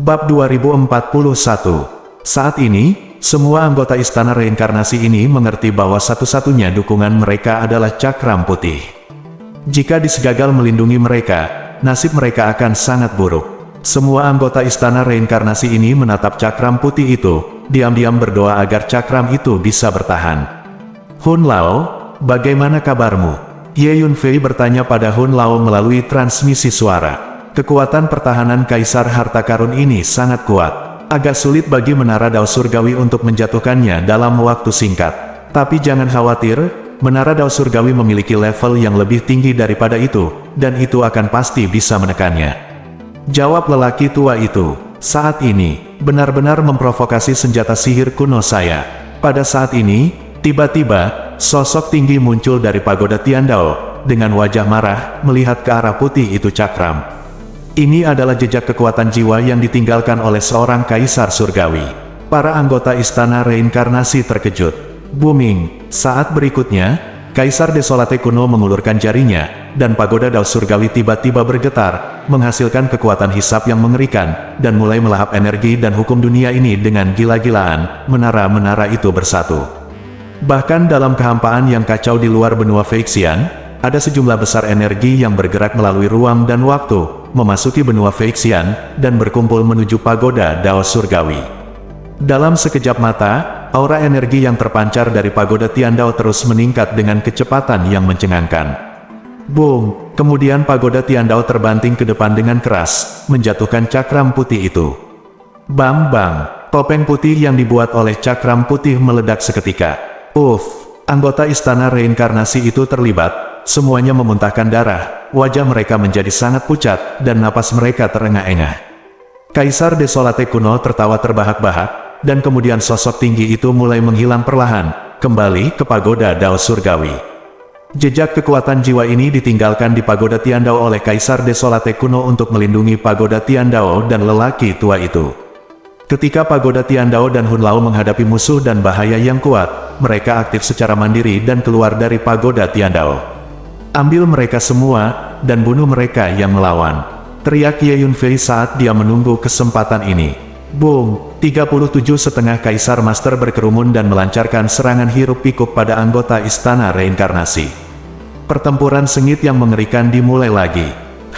Bab 2041. Saat ini, semua anggota Istana Reinkarnasi ini mengerti bahwa satu-satunya dukungan mereka adalah Cakram Putih. Jika disegagal melindungi mereka, nasib mereka akan sangat buruk. Semua anggota Istana Reinkarnasi ini menatap Cakram Putih itu, diam-diam berdoa agar Cakram itu bisa bertahan. Hun Lao, bagaimana kabarmu? Ye Yunfei bertanya pada Hun Lao melalui transmisi suara. Kekuatan pertahanan Kaisar Harta Karun ini sangat kuat. Agak sulit bagi Menara Dao Surgawi untuk menjatuhkannya dalam waktu singkat. Tapi jangan khawatir, Menara Dao Surgawi memiliki level yang lebih tinggi daripada itu, dan itu akan pasti bisa menekannya. Jawab lelaki tua itu. Saat ini, benar-benar memprovokasi senjata sihir kuno saya. Pada saat ini, tiba-tiba, sosok tinggi muncul dari pagoda Tiandao, dengan wajah marah, melihat ke arah putih itu Cakram. Ini adalah jejak kekuatan jiwa yang ditinggalkan oleh seorang kaisar surgawi. Para anggota Istana Reinkarnasi terkejut. Booming. Saat berikutnya, Kaisar Desolate kuno mengulurkan jarinya, dan pagoda Dao Surgawi tiba-tiba bergetar, menghasilkan kekuatan hisap yang mengerikan, dan mulai melahap energi dan hukum dunia ini dengan gila-gilaan. Menara-menara itu bersatu. Bahkan dalam kehampaan yang kacau di luar benua Phyrexian, ada sejumlah besar energi yang bergerak melalui ruang dan waktu, memasuki benua Phyrexian, dan berkumpul menuju pagoda Dao Surgawi. Dalam sekejap mata, aura energi yang terpancar dari pagoda Tiandao terus meningkat dengan kecepatan yang mencengangkan. Boom! Kemudian pagoda Tiandao terbanting ke depan dengan keras, menjatuhkan Cakram Putih itu. Bang-bang! Topeng putih yang dibuat oleh Cakram Putih meledak seketika. Anggota Istana Reinkarnasi itu terlibat. Semuanya memuntahkan darah, wajah mereka menjadi sangat pucat, dan napas mereka terengah-engah. Kaisar Desolate kuno tertawa terbahak-bahak, dan kemudian sosok tinggi itu mulai menghilang perlahan, kembali ke pagoda Dao Surgawi. Jejak kekuatan jiwa ini ditinggalkan di pagoda Tiandao oleh Kaisar Desolate kuno untuk melindungi pagoda Tiandao dan lelaki tua itu. Ketika pagoda Tiandao dan Hun Lao menghadapi musuh dan bahaya yang kuat, mereka aktif secara mandiri dan keluar dari pagoda Tiandao. Ambil mereka semua, dan bunuh mereka yang melawan. Teriak Ye Yunfei saat dia menunggu kesempatan ini. Boom! 37 setengah Kaisar Master berkerumun dan melancarkan serangan hiruk-pikuk pada anggota Istana Reinkarnasi. Pertempuran sengit yang mengerikan dimulai lagi.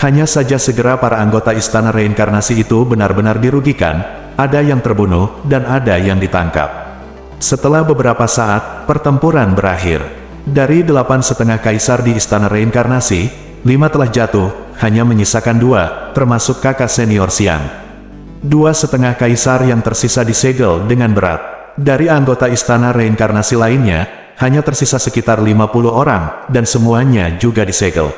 Hanya saja segera para anggota Istana Reinkarnasi itu benar-benar dirugikan, ada yang terbunuh, dan ada yang ditangkap. Setelah beberapa saat, pertempuran berakhir. Dari 8,5 kaisar di Istana Reinkarnasi, 5 telah jatuh, hanya menyisakan 2, termasuk kakak senior Xiang. 2,5 kaisar yang tersisa disegel dengan berat. Dari anggota Istana Reinkarnasi lainnya, hanya tersisa sekitar 50 orang, dan semuanya juga disegel.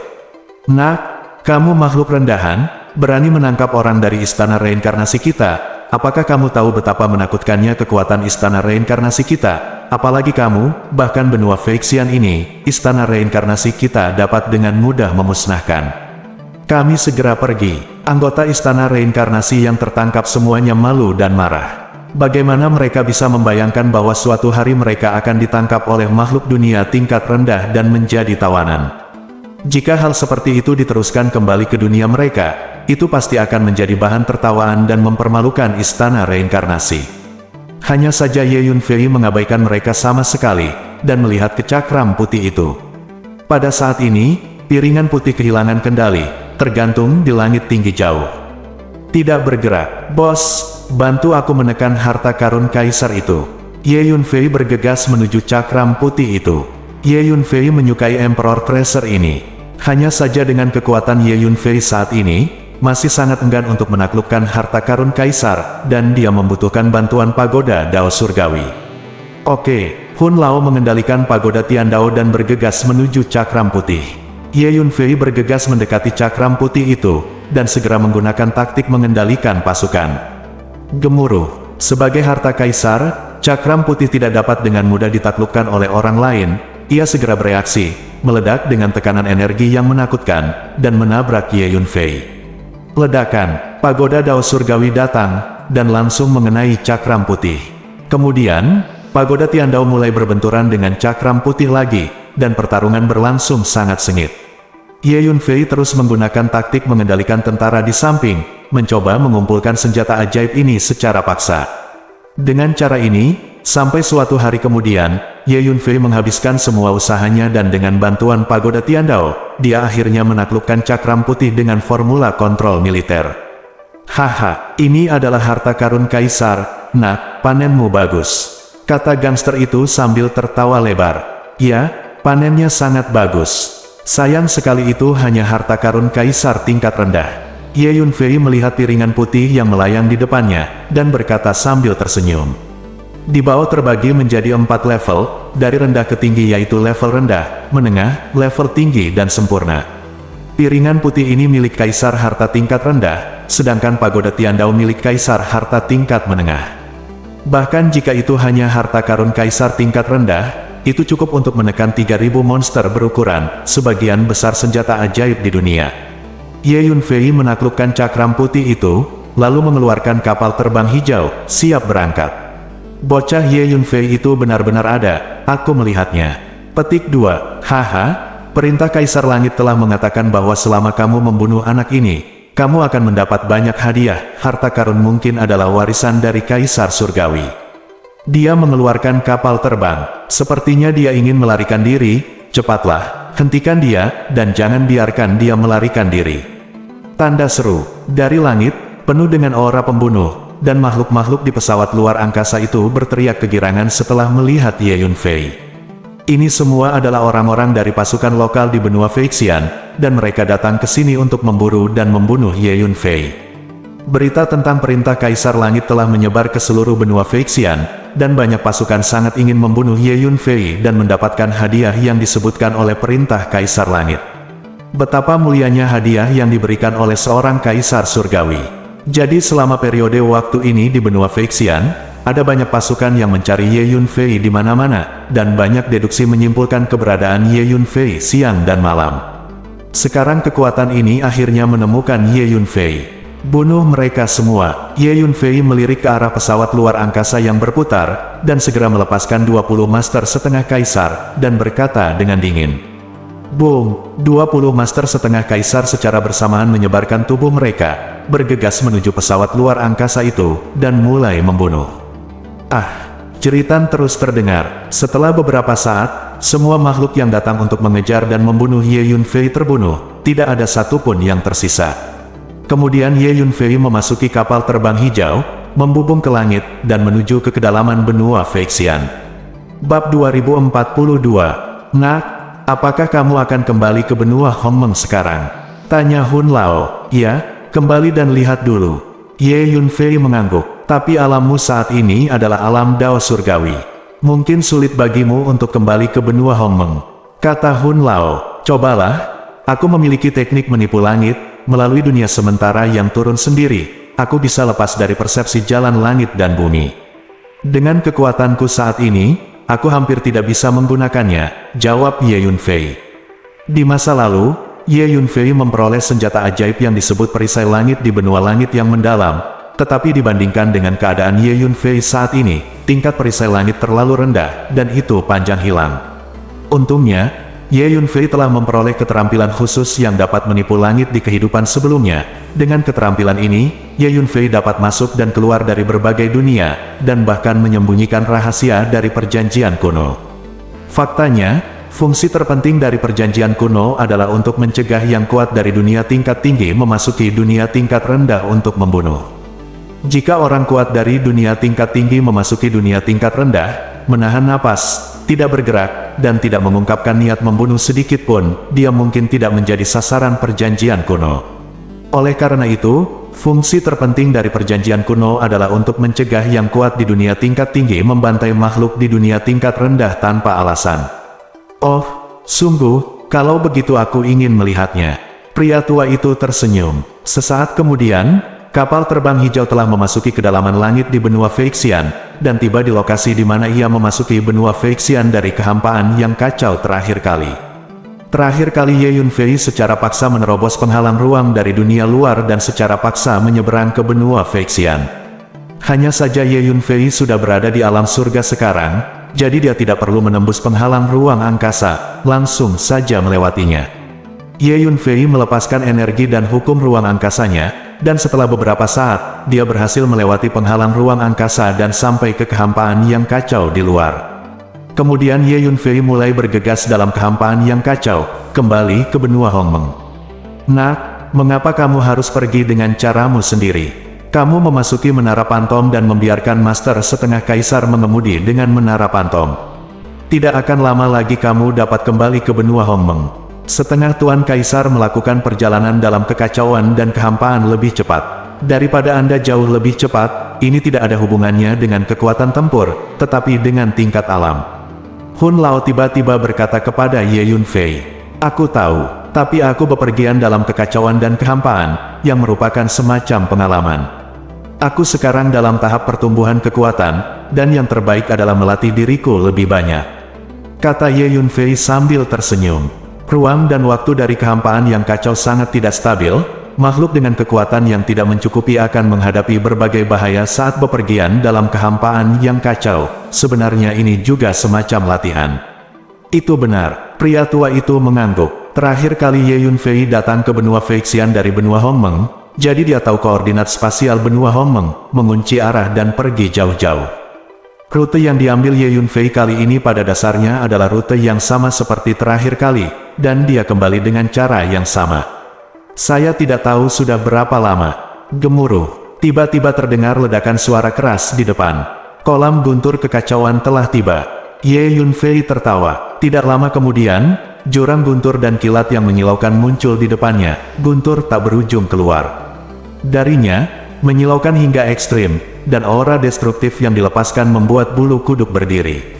Nak, kamu makhluk rendahan, berani menangkap orang dari Istana Reinkarnasi kita. Apakah kamu tahu betapa menakutkannya kekuatan Istana Reinkarnasi kita? Apalagi kamu, bahkan benua Phyrexian ini, Istana Reinkarnasi kita dapat dengan mudah memusnahkan. Kami segera pergi. Anggota Istana Reinkarnasi yang tertangkap semuanya malu dan marah. Bagaimana mereka bisa membayangkan bahwa suatu hari mereka akan ditangkap oleh makhluk dunia tingkat rendah dan menjadi tawanan? Jika hal seperti itu diteruskan kembali ke dunia mereka, itu pasti akan menjadi bahan tertawaan dan mempermalukan Istana Reinkarnasi. Hanya saja Ye Yunfei mengabaikan mereka sama sekali, dan melihat ke Cakram Putih itu. Pada saat ini, piringan putih kehilangan kendali, tergantung di langit tinggi jauh. Tidak bergerak. Bos, bantu aku menekan harta karun kaisar itu. Ye Yunfei bergegas menuju Cakram Putih itu. Ye Yunfei menyukai Emperor Tracer ini. Hanya saja dengan kekuatan Ye Yunfei saat ini, masih sangat enggan untuk menaklukkan harta karun kaisar, dan dia membutuhkan bantuan pagoda Dao Surgawi. Oke, Hun Lao mengendalikan pagoda Tiandao dan bergegas menuju Cakram Putih. Ye Yunfei bergegas mendekati Cakram Putih itu, dan segera menggunakan taktik mengendalikan pasukan. Gemuruh. Sebagai harta kaisar, Cakram Putih tidak dapat dengan mudah ditaklukkan oleh orang lain. Ia segera bereaksi, meledak dengan tekanan energi yang menakutkan, dan menabrak Ye Yunfei. Ledakan, pagoda Dao Surgawi datang, dan langsung mengenai Cakram Putih. Kemudian, pagoda Tiandao mulai berbenturan dengan Cakram Putih lagi, dan pertarungan berlangsung sangat sengit. Ye Yunfei terus menggunakan taktik mengendalikan tentara di samping, mencoba mengumpulkan senjata ajaib ini secara paksa. Dengan cara ini, sampai suatu hari kemudian, Ye Yunfei menghabiskan semua usahanya dan dengan bantuan Pagoda Tiandao, dia akhirnya menaklukkan Cakram Putih dengan formula kontrol militer. Haha, ini adalah harta karun Kaisar, nak, panenmu bagus, kata gangster itu sambil tertawa lebar. Ya, panennya sangat bagus. Sayang sekali itu hanya harta karun Kaisar tingkat rendah. Ye Yunfei melihat piringan putih yang melayang di depannya, dan berkata sambil tersenyum. Di bawah terbagi menjadi 4 level, dari rendah ke tinggi yaitu level rendah, menengah, level tinggi dan sempurna. Piringan putih ini milik Kaisar harta tingkat rendah, sedangkan Pagoda Tiandao milik Kaisar harta tingkat menengah. Bahkan jika itu hanya harta karun Kaisar tingkat rendah, itu cukup untuk menekan 3.000 monster berukuran, sebagian besar senjata ajaib di dunia. Ye Yunfei menaklukkan Cakram Putih itu, lalu mengeluarkan kapal terbang hijau, siap berangkat. Bocah Ye Yunfei itu benar-benar ada, aku melihatnya. Petik 2, haha, perintah Kaisar Langit telah mengatakan bahwa selama kamu membunuh anak ini, kamu akan mendapat banyak hadiah, harta karun mungkin adalah warisan dari Kaisar Surgawi. Dia mengeluarkan kapal terbang, sepertinya dia ingin melarikan diri, cepatlah, hentikan dia, dan jangan biarkan dia melarikan diri. Tanda seru, dari langit, penuh dengan aura pembunuh, dan makhluk-makhluk di pesawat luar angkasa itu berteriak kegirangan setelah melihat Ye Yunfei. Ini semua adalah orang-orang dari pasukan lokal di benua Feixian, dan mereka datang ke sini untuk memburu dan membunuh Ye Yunfei. Berita tentang perintah Kaisar Langit telah menyebar ke seluruh benua Feixian, dan banyak pasukan sangat ingin membunuh Ye Yunfei dan mendapatkan hadiah yang disebutkan oleh perintah Kaisar Langit. Betapa mulianya hadiah yang diberikan oleh seorang Kaisar Surgawi. Jadi selama periode waktu ini di benua Feixian, ada banyak pasukan yang mencari Ye Yunfei di mana-mana, dan banyak deduksi menyimpulkan keberadaan Ye Yunfei siang dan malam. Sekarang kekuatan ini akhirnya menemukan Ye Yunfei. Bunuh mereka semua. Ye Yunfei melirik ke arah pesawat luar angkasa yang berputar, dan segera melepaskan 20 master setengah Kaisar, dan berkata dengan dingin. Boom! 20 master setengah Kaisar secara bersamaan menyebarkan tubuh mereka, bergegas menuju pesawat luar angkasa itu, dan mulai membunuh. Jeritan terus terdengar. Setelah beberapa saat, semua makhluk yang datang untuk mengejar dan membunuh Ye Yunfei terbunuh, tidak ada satupun yang tersisa. Kemudian Ye Yunfei memasuki kapal terbang hijau, membubung ke langit, dan menuju ke kedalaman benua Feixian. Bab 2042. Nak, apakah kamu akan kembali ke benua Hongmeng sekarang? Tanya Hun Lao. Ya, kembali dan lihat dulu. Ye Yunfei mengangguk. Tapi alammu saat ini adalah alam Dao Surgawi. Mungkin sulit bagimu untuk kembali ke benua Hongmeng. Kata Hun Lao. Cobalah, aku memiliki teknik menipu langit. Melalui dunia sementara yang turun sendiri, aku bisa lepas dari persepsi jalan langit dan bumi. Dengan kekuatanku saat ini, aku hampir tidak bisa menggunakannya, jawab Ye Yunfei. Di masa lalu, Ye Yunfei memperoleh senjata ajaib yang disebut perisai langit di benua langit yang mendalam, tetapi dibandingkan dengan keadaan Ye Yunfei saat ini, tingkat perisai langit terlalu rendah, dan itu panjang hilang. Untungnya, Ye Yunfei telah memperoleh keterampilan khusus yang dapat menipu langit di kehidupan sebelumnya. Dengan keterampilan ini, Ye Yunfei dapat masuk dan keluar dari berbagai dunia, dan bahkan menyembunyikan rahasia dari perjanjian kuno. Faktanya, fungsi terpenting dari perjanjian kuno adalah untuk mencegah yang kuat dari dunia tingkat tinggi memasuki dunia tingkat rendah untuk membunuh. Jika orang kuat dari dunia tingkat tinggi memasuki dunia tingkat rendah, menahan napas, tidak bergerak, dan tidak mengungkapkan niat membunuh sedikit pun, dia mungkin tidak menjadi sasaran perjanjian kuno. Oleh karena itu, fungsi terpenting dari perjanjian kuno adalah untuk mencegah yang kuat di dunia tingkat tinggi membantai makhluk di dunia tingkat rendah tanpa alasan. Oh, sungguh, kalau begitu aku ingin melihatnya. Pria tua itu tersenyum. Sesaat kemudian, kapal terbang hijau telah memasuki kedalaman langit di benua Feixian, dan tiba di lokasi di mana ia memasuki benua Feixian dari kehampaan yang kacau terakhir kali. Terakhir kali Ye Yunfei secara paksa menerobos penghalang ruang dari dunia luar dan secara paksa menyeberang ke benua Feixian. Hanya saja Ye Yunfei sudah berada di alam surga sekarang, jadi dia tidak perlu menembus penghalang ruang angkasa, langsung saja melewatinya. Ye Yunfei melepaskan energi dan hukum ruang angkasanya, dan setelah beberapa saat, dia berhasil melewati penghalang ruang angkasa dan sampai ke kehampaan yang kacau di luar. Kemudian Ye Yunfei mulai bergegas dalam kehampaan yang kacau, kembali ke benua Hongmeng. Nak, mengapa kamu harus pergi dengan caramu sendiri? Kamu memasuki menara pantom dan membiarkan Master Setengah Kaisar mengemudi dengan menara pantom. Tidak akan lama lagi kamu dapat kembali ke benua Hongmeng. Setengah Tuan Kaisar melakukan perjalanan dalam kekacauan dan kehampaan lebih cepat. Daripada Anda jauh lebih cepat, ini tidak ada hubungannya dengan kekuatan tempur, tetapi dengan tingkat alam. Hun Lao tiba-tiba berkata kepada Ye Yunfei, "Aku tahu, tapi aku bepergian dalam kekacauan dan kehampaan, yang merupakan semacam pengalaman. Aku sekarang dalam tahap pertumbuhan kekuatan, dan yang terbaik adalah melatih diriku lebih banyak," kata Ye Yunfei sambil tersenyum. Ruang dan waktu dari kehampaan yang kacau sangat tidak stabil, makhluk dengan kekuatan yang tidak mencukupi akan menghadapi berbagai bahaya saat bepergian dalam kehampaan yang kacau. Sebenarnya ini juga semacam latihan. Itu benar, pria tua itu mengangguk. Terakhir kali Ye Yunfei datang ke benua Feixian dari benua Hongmeng, jadi dia tahu koordinat spasial benua Hongmeng, mengunci arah dan pergi jauh-jauh. Rute yang diambil Ye Yunfei kali ini pada dasarnya adalah rute yang sama seperti terakhir kali, dan dia kembali dengan cara yang sama. Saya tidak tahu sudah berapa lama. Gemuruh. Tiba-tiba terdengar ledakan suara keras di depan. Kolam guntur kekacauan telah tiba. Ye Yunfei tertawa. Tidak lama kemudian, jurang guntur dan kilat yang menyilaukan muncul di depannya. Guntur tak berujung keluar. Darinya, menyilaukan hingga ekstrim, dan aura destruktif yang dilepaskan membuat bulu kuduk berdiri.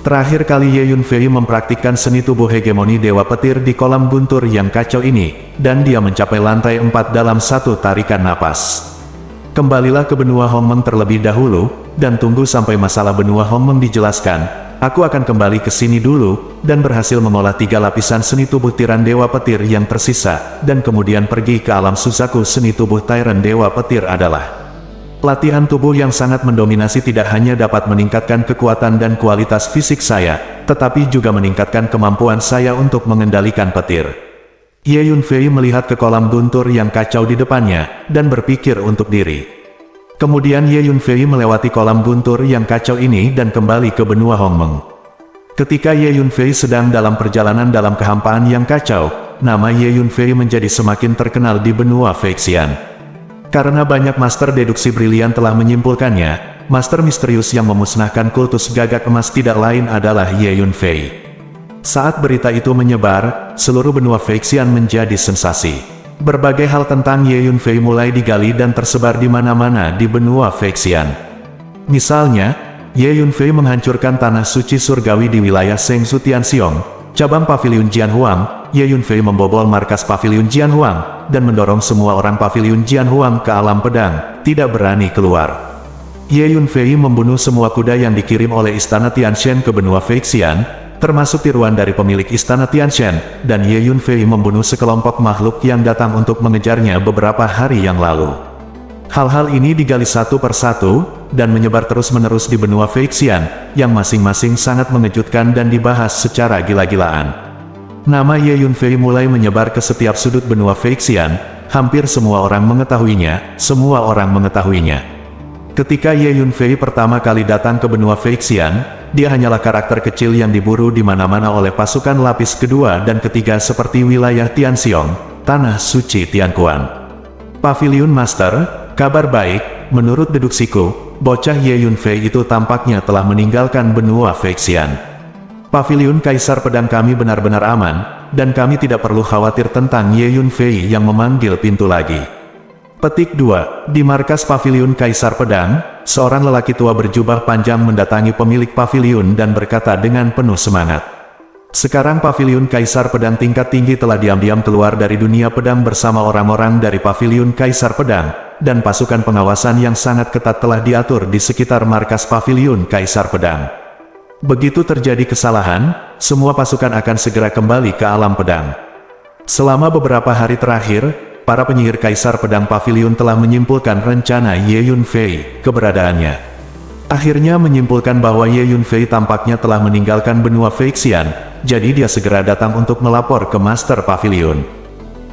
Terakhir kali Ye Yunfei mempraktikkan seni tubuh hegemoni Dewa Petir di kolam guntur yang kacau ini, dan dia mencapai lantai 4 dalam satu tarikan napas. Kembalilah ke benua Hongmeng terlebih dahulu, dan tunggu sampai masalah benua Hongmeng dijelaskan. Aku akan kembali ke sini dulu, dan berhasil mengolah 3 lapisan seni tubuh tiran Dewa Petir yang tersisa, dan kemudian pergi ke alam Suzaku. Seni tubuh Tyrant Dewa Petir adalah latihan tubuh yang sangat mendominasi, tidak hanya dapat meningkatkan kekuatan dan kualitas fisik saya, tetapi juga meningkatkan kemampuan saya untuk mengendalikan petir. Ye Yunfei melihat ke kolam guntur yang kacau di depannya, dan berpikir untuk diri. Kemudian Ye Yunfei melewati kolam guntur yang kacau ini dan kembali ke benua Hongmeng. Ketika Ye Yunfei sedang dalam perjalanan dalam kehampaan yang kacau, nama Ye Yunfei menjadi semakin terkenal di benua Feixian. Karena banyak master deduksi brilian telah menyimpulkannya, master misterius yang memusnahkan kultus gagak emas tidak lain adalah Ye Yunfei. Saat berita itu menyebar, seluruh benua Feixian menjadi sensasi. Berbagai hal tentang Ye Yunfei mulai digali dan tersebar di mana-mana di benua Feixian. Misalnya, Ye Yunfei menghancurkan tanah suci surgawi di wilayah Shengsu Tianxiong, cabang Paviliun Jianhuang. Ye Yunfei membobol markas Paviliun Jianhuang, dan mendorong semua orang Paviliun Jianhuang ke alam pedang, tidak berani keluar. Ye Yunfei membunuh semua kuda yang dikirim oleh Istana Tianshan ke benua Feixian, termasuk tiruan dari pemilik Istana Tianshan, dan Ye Yunfei membunuh sekelompok makhluk yang datang untuk mengejarnya beberapa hari yang lalu. Hal-hal ini digali satu persatu, dan menyebar terus-menerus di benua Feixian, yang masing-masing sangat mengejutkan dan dibahas secara gila-gilaan. Nama Ye Yunfei mulai menyebar ke setiap sudut benua Feixian, hampir semua orang mengetahuinya, Ketika Ye Yunfei pertama kali datang ke benua Feixian, dia hanyalah karakter kecil yang diburu di mana-mana oleh pasukan lapis kedua dan ketiga seperti wilayah Tianxiong, tanah suci Tianquan. Paviliun Master, kabar baik, menurut deduksiku, bocah Ye Yunfei itu tampaknya telah meninggalkan benua Feixian. Paviliun Kaisar Pedang kami benar-benar aman, dan kami tidak perlu khawatir tentang Ye Yunfei yang memanggil pintu lagi. Petik 2. Di markas Paviliun Kaisar Pedang, seorang lelaki tua berjubah panjang mendatangi pemilik paviliun dan berkata dengan penuh semangat. Sekarang Paviliun Kaisar Pedang tingkat tinggi telah diam-diam keluar dari dunia pedang bersama orang-orang dari Paviliun Kaisar Pedang, dan pasukan pengawasan yang sangat ketat telah diatur di sekitar markas Paviliun Kaisar Pedang. Begitu terjadi kesalahan, semua pasukan akan segera kembali ke alam pedang. Selama beberapa hari terakhir, para penyihir Kaisar Pedang Paviliun telah menyimpulkan rencana Ye Yunfei, keberadaannya. Akhirnya menyimpulkan bahwa Ye Yunfei tampaknya telah meninggalkan benua Feixian, jadi dia segera datang untuk melapor ke Master Paviliun.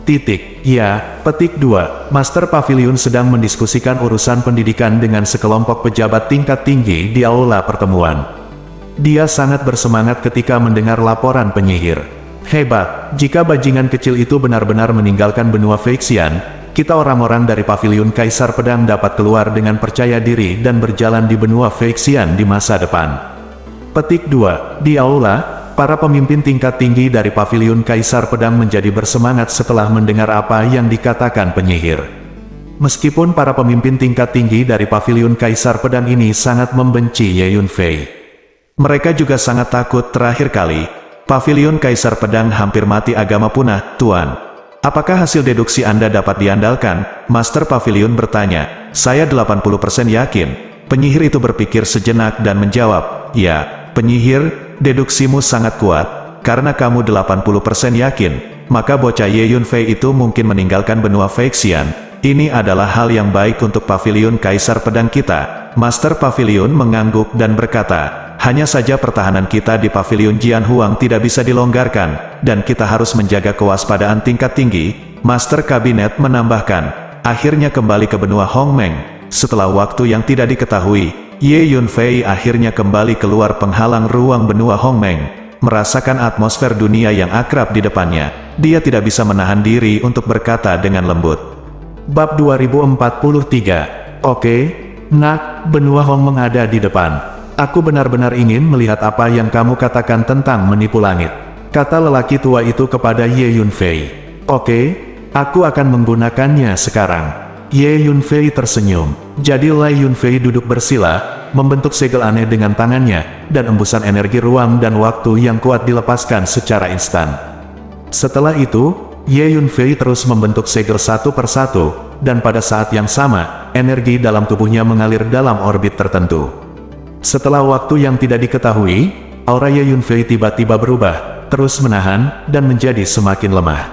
Titik. Ya, petik 2. Master Pavilion sedang mendiskusikan urusan pendidikan dengan sekelompok pejabat tingkat tinggi di aula pertemuan. Dia sangat bersemangat ketika mendengar laporan penyihir. Hebat, jika bajingan kecil itu benar-benar meninggalkan benua Phyrexian, kita orang-orang dari Pavilion Kaisar Pedang dapat keluar dengan percaya diri dan berjalan di benua Phyrexian di masa depan. Petik 2. Di aula, para pemimpin tingkat tinggi dari Pavilion Kaisar Pedang menjadi bersemangat setelah mendengar apa yang dikatakan penyihir. Meskipun para pemimpin tingkat tinggi dari Pavilion Kaisar Pedang ini sangat membenci Ye Yunfei, mereka juga sangat takut. Terakhir kali, Pavilion Kaisar Pedang hampir mati agama punah, Tuan. Apakah hasil deduksi Anda dapat diandalkan? Master Pavilion bertanya. Saya 80% yakin. Penyihir itu berpikir sejenak dan menjawab, ya, penyihir, deduksimu sangat kuat, karena kamu 80% yakin, maka bocah Ye Yunfei itu mungkin meninggalkan benua Phyrexian. Ini adalah hal yang baik untuk Pavilion Kaisar Pedang kita. Master Pavilion mengangguk dan berkata, hanya saja pertahanan kita di Pavilion Jian Huang tidak bisa dilonggarkan, dan kita harus menjaga kewaspadaan tingkat tinggi. Master Kabinet menambahkan, akhirnya kembali ke benua Hongmeng. Setelah waktu yang tidak diketahui, Ye Yunfei akhirnya kembali keluar penghalang ruang benua Hongmeng, merasakan atmosfer dunia yang akrab di depannya. Dia tidak bisa menahan diri untuk berkata dengan lembut. Bab 2043. Oke, nak, benua Hongmeng ada di depan. Aku benar-benar ingin melihat apa yang kamu katakan tentang menipu langit, kata lelaki tua itu kepada Ye Yunfei. Oke, aku akan menggunakannya sekarang. Ye Yunfei tersenyum. Jadi Lai Yunfei duduk bersila, membentuk segel aneh dengan tangannya, dan embusan energi ruang dan waktu yang kuat dilepaskan secara instan. Setelah itu, Ye Yunfei terus membentuk segel satu persatu, dan pada saat yang sama, energi dalam tubuhnya mengalir dalam orbit tertentu. Setelah waktu yang tidak diketahui, aura Ye Yunfei tiba-tiba berubah, terus menahan, dan menjadi semakin lemah.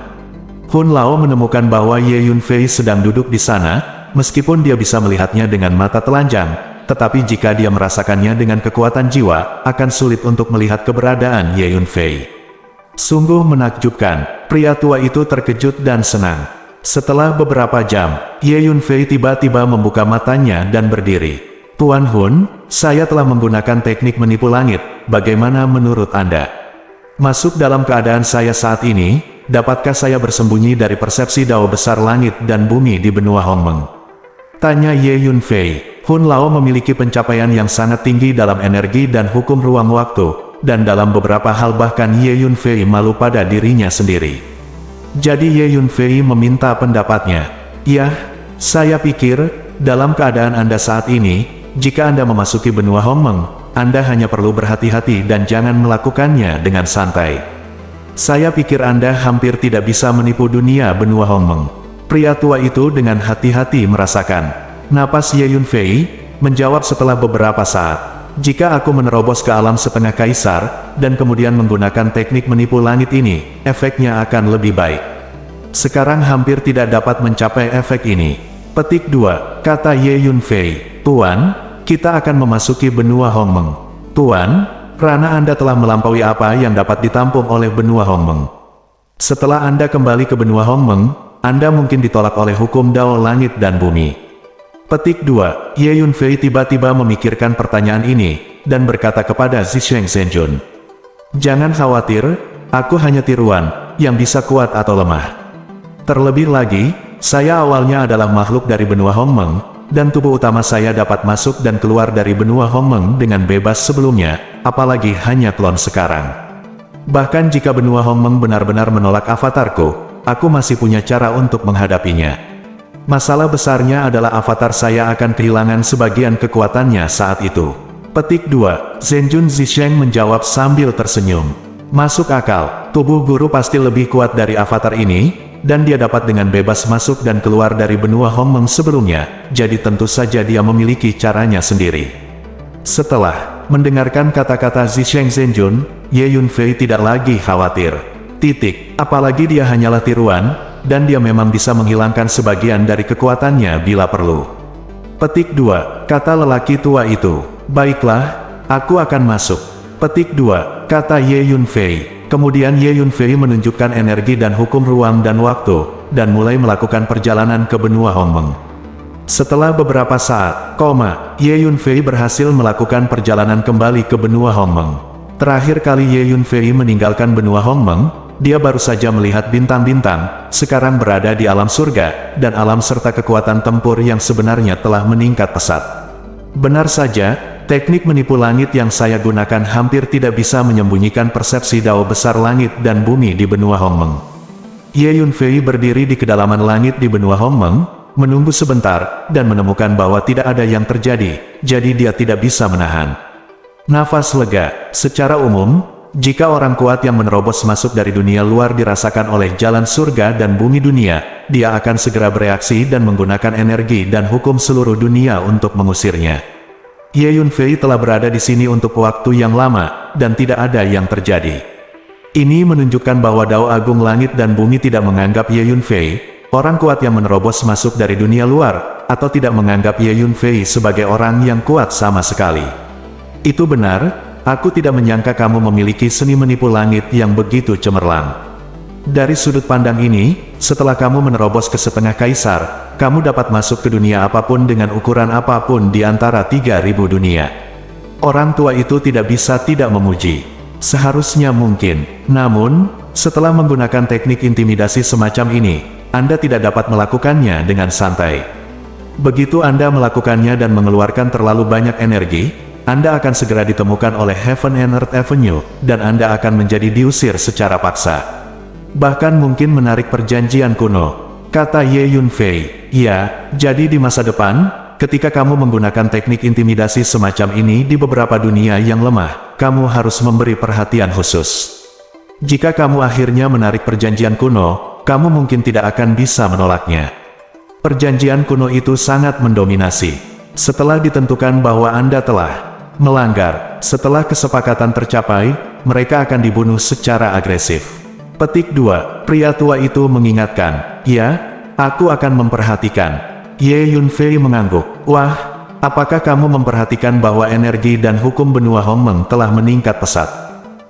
Hun Lao menemukan bahwa Ye Yunfei sedang duduk di sana, meskipun dia bisa melihatnya dengan mata telanjang, tetapi jika dia merasakannya dengan kekuatan jiwa, akan sulit untuk melihat keberadaan Ye Yunfei. Sungguh menakjubkan, pria tua itu terkejut dan senang. Setelah beberapa jam, Ye Yunfei tiba-tiba membuka matanya dan berdiri. Tuan Hun, saya telah menggunakan teknik menipu langit, bagaimana menurut Anda? Masuk dalam keadaan saya saat ini, dapatkah saya bersembunyi dari persepsi dao besar langit dan bumi di benua Hongmeng? Tanya Ye Yunfei. Hun Lao memiliki pencapaian yang sangat tinggi dalam energi dan hukum ruang waktu, dan dalam beberapa hal bahkan Ye Yunfei malu pada dirinya sendiri. Jadi Ye Yunfei meminta pendapatnya. Ya, saya pikir, dalam keadaan Anda saat ini, jika Anda memasuki benua Hongmeng, Anda hanya perlu berhati-hati dan jangan melakukannya dengan santai. Saya pikir Anda hampir tidak bisa menipu dunia benua Hongmeng. Pria tua itu dengan hati-hati merasakan napas Ye Yunfei, menjawab setelah beberapa saat. Jika aku menerobos ke alam setengah kaisar, dan kemudian menggunakan teknik menipu langit ini, efeknya akan lebih baik. Sekarang hampir tidak dapat mencapai efek ini. Petik 2, kata Ye Yunfei. Tuan, kita akan memasuki benua Hongmeng. Tuan, Rana Anda telah melampaui apa yang dapat ditampung oleh benua Hongmeng. Setelah Anda kembali ke benua Hongmeng, Anda mungkin ditolak oleh hukum Dao Langit dan Bumi. Petik 2, Ye Yunfei tiba-tiba memikirkan pertanyaan ini, dan berkata kepada Zisheng Zhenjun. Jangan khawatir, aku hanya tiruan, yang bisa kuat atau lemah. Terlebih lagi, saya awalnya adalah makhluk dari benua Hongmeng, dan tubuh utama saya dapat masuk dan keluar dari benua Hongmeng dengan bebas sebelumnya, apalagi hanya klon sekarang. Bahkan jika benua Hongmeng benar-benar menolak avatarku, aku masih punya cara untuk menghadapinya. Masalah besarnya adalah avatar saya akan kehilangan sebagian kekuatannya saat itu. Petik 2, Zhenjun Zisheng menjawab sambil tersenyum. Masuk akal, tubuh guru pasti lebih kuat dari avatar ini, dan dia dapat dengan bebas masuk dan keluar dari benua Hongmeng sebelumnya, jadi tentu saja dia memiliki caranya sendiri. Setelah mendengarkan kata-kata Zisheng Zhenjun, Ye Yunfei tidak lagi khawatir. Titik, apalagi dia hanyalah tiruan, dan dia memang bisa menghilangkan sebagian dari kekuatannya bila perlu. Petik 2, kata lelaki tua itu. Baiklah, aku akan masuk. Petik 2, kata Ye Yunfei. Kemudian Ye Yunfei menunjukkan energi dan hukum ruang dan waktu, dan mulai melakukan perjalanan ke benua Hongmeng. Setelah beberapa saat, Ye Yunfei berhasil melakukan perjalanan kembali ke benua Hongmeng. Terakhir kali Ye Yunfei meninggalkan benua Hongmeng, dia baru saja melihat bintang-bintang, sekarang berada di alam surga, dan alam serta kekuatan tempur yang sebenarnya telah meningkat pesat. Benar saja, teknik menipu langit yang saya gunakan hampir tidak bisa menyembunyikan persepsi dao besar langit dan bumi di benua Hongmeng. Ye Yunfei berdiri di kedalaman langit di benua Hongmeng, menunggu sebentar, dan menemukan bahwa tidak ada yang terjadi, jadi dia tidak bisa menahan nafas lega. Secara umum, jika orang kuat yang menerobos masuk dari dunia luar dirasakan oleh jalan surga dan bumi dunia, dia akan segera bereaksi dan menggunakan energi dan hukum seluruh dunia untuk mengusirnya. Ye Yunfei telah berada di sini untuk waktu yang lama, dan tidak ada yang terjadi. Ini menunjukkan bahwa Dao Agung Langit dan Bumi tidak menganggap Ye Yunfei, orang kuat yang menerobos masuk dari dunia luar, atau tidak menganggap Ye Yunfei sebagai orang yang kuat sama sekali. Itu benar, aku tidak menyangka kamu memiliki seni menipu langit yang begitu cemerlang. Dari sudut pandang ini, setelah kamu menerobos ke setengah kaisar, kamu dapat masuk ke dunia apapun dengan ukuran apapun di antara 3.000 dunia. Orang tua itu tidak bisa tidak memuji. Seharusnya mungkin. Namun, setelah menggunakan teknik intimidasi semacam ini, Anda tidak dapat melakukannya dengan santai. Begitu Anda melakukannya dan mengeluarkan terlalu banyak energi, Anda akan segera ditemukan oleh Heaven and Earth Avenue, dan Anda akan menjadi diusir secara paksa. Bahkan mungkin menarik perjanjian kuno, kata Ye Yunfei. Ya, jadi di masa depan, ketika kamu menggunakan teknik intimidasi semacam ini di beberapa dunia yang lemah, kamu harus memberi perhatian khusus. Jika kamu akhirnya menarik perjanjian kuno, kamu mungkin tidak akan bisa menolaknya. Perjanjian kuno itu sangat mendominasi. Setelah ditentukan bahwa Anda telah melanggar, setelah kesepakatan tercapai, mereka akan dibunuh secara agresif. Petik 2. Pria tua itu mengingatkan, ya, aku akan memperhatikan. Ye Yunfei mengangguk. Wah, apakah kamu memperhatikan bahwa energi dan hukum benua Hongmeng telah meningkat pesat?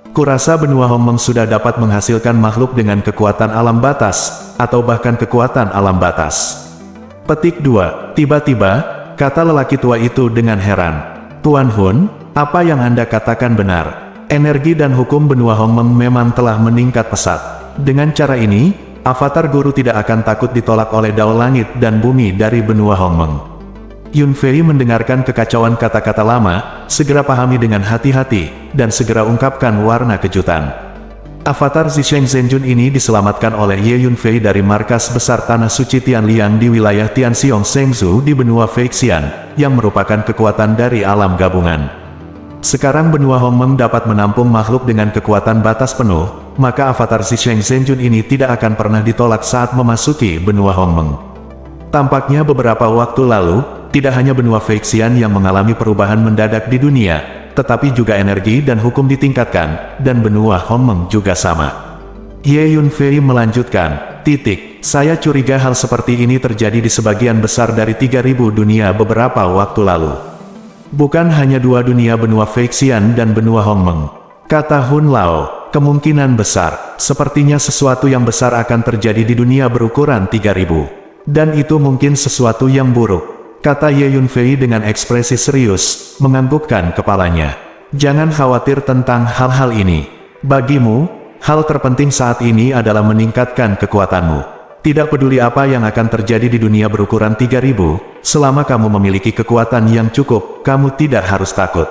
Kurasa benua Hongmeng sudah dapat menghasilkan makhluk dengan kekuatan alam batas, atau bahkan kekuatan alam batas. Petik 2. Tiba-tiba, kata lelaki tua itu dengan heran. Tuan Hun, apa yang Anda katakan benar. Energi dan hukum benua Hongmeng memang telah meningkat pesat. Dengan cara ini, avatar guru tidak akan takut ditolak oleh Dao Langit dan Bumi dari benua Hongmeng. Yunfei mendengarkan kekacauan kata-kata lama, segera pahami dengan hati-hati, dan segera ungkapkan warna kejutan. Avatar Zisheng Zhenjun ini diselamatkan oleh Ye Yunfei dari markas besar Tanah Suci Tianliang di wilayah Tianxiong Shengzhou di benua Feixian, yang merupakan kekuatan dari alam gabungan. Sekarang benua Hongmeng dapat menampung makhluk dengan kekuatan batas penuh, maka avatar Zisheng Zhenjun ini tidak akan pernah ditolak saat memasuki benua Hongmeng. Tampaknya beberapa waktu lalu, tidak hanya benua Feixian yang mengalami perubahan mendadak di dunia, tetapi juga energi dan hukum ditingkatkan, dan benua Hongmeng juga sama. Ye Yunfei melanjutkan, saya curiga hal seperti ini terjadi di sebagian besar dari 3.000 dunia beberapa waktu lalu. Bukan hanya 2 dunia benua Feixian dan benua Hongmeng. Kata Hun Lao, kemungkinan besar, sepertinya sesuatu yang besar akan terjadi di dunia berukuran 3.000. Dan itu mungkin sesuatu yang buruk. Kata Ye Yunfei dengan ekspresi serius, menganggukkan kepalanya. Jangan khawatir tentang hal-hal ini. Bagimu, hal terpenting saat ini adalah meningkatkan kekuatanmu. Tidak peduli apa yang akan terjadi di dunia berukuran 3.000, selama kamu memiliki kekuatan yang cukup, kamu tidak harus takut.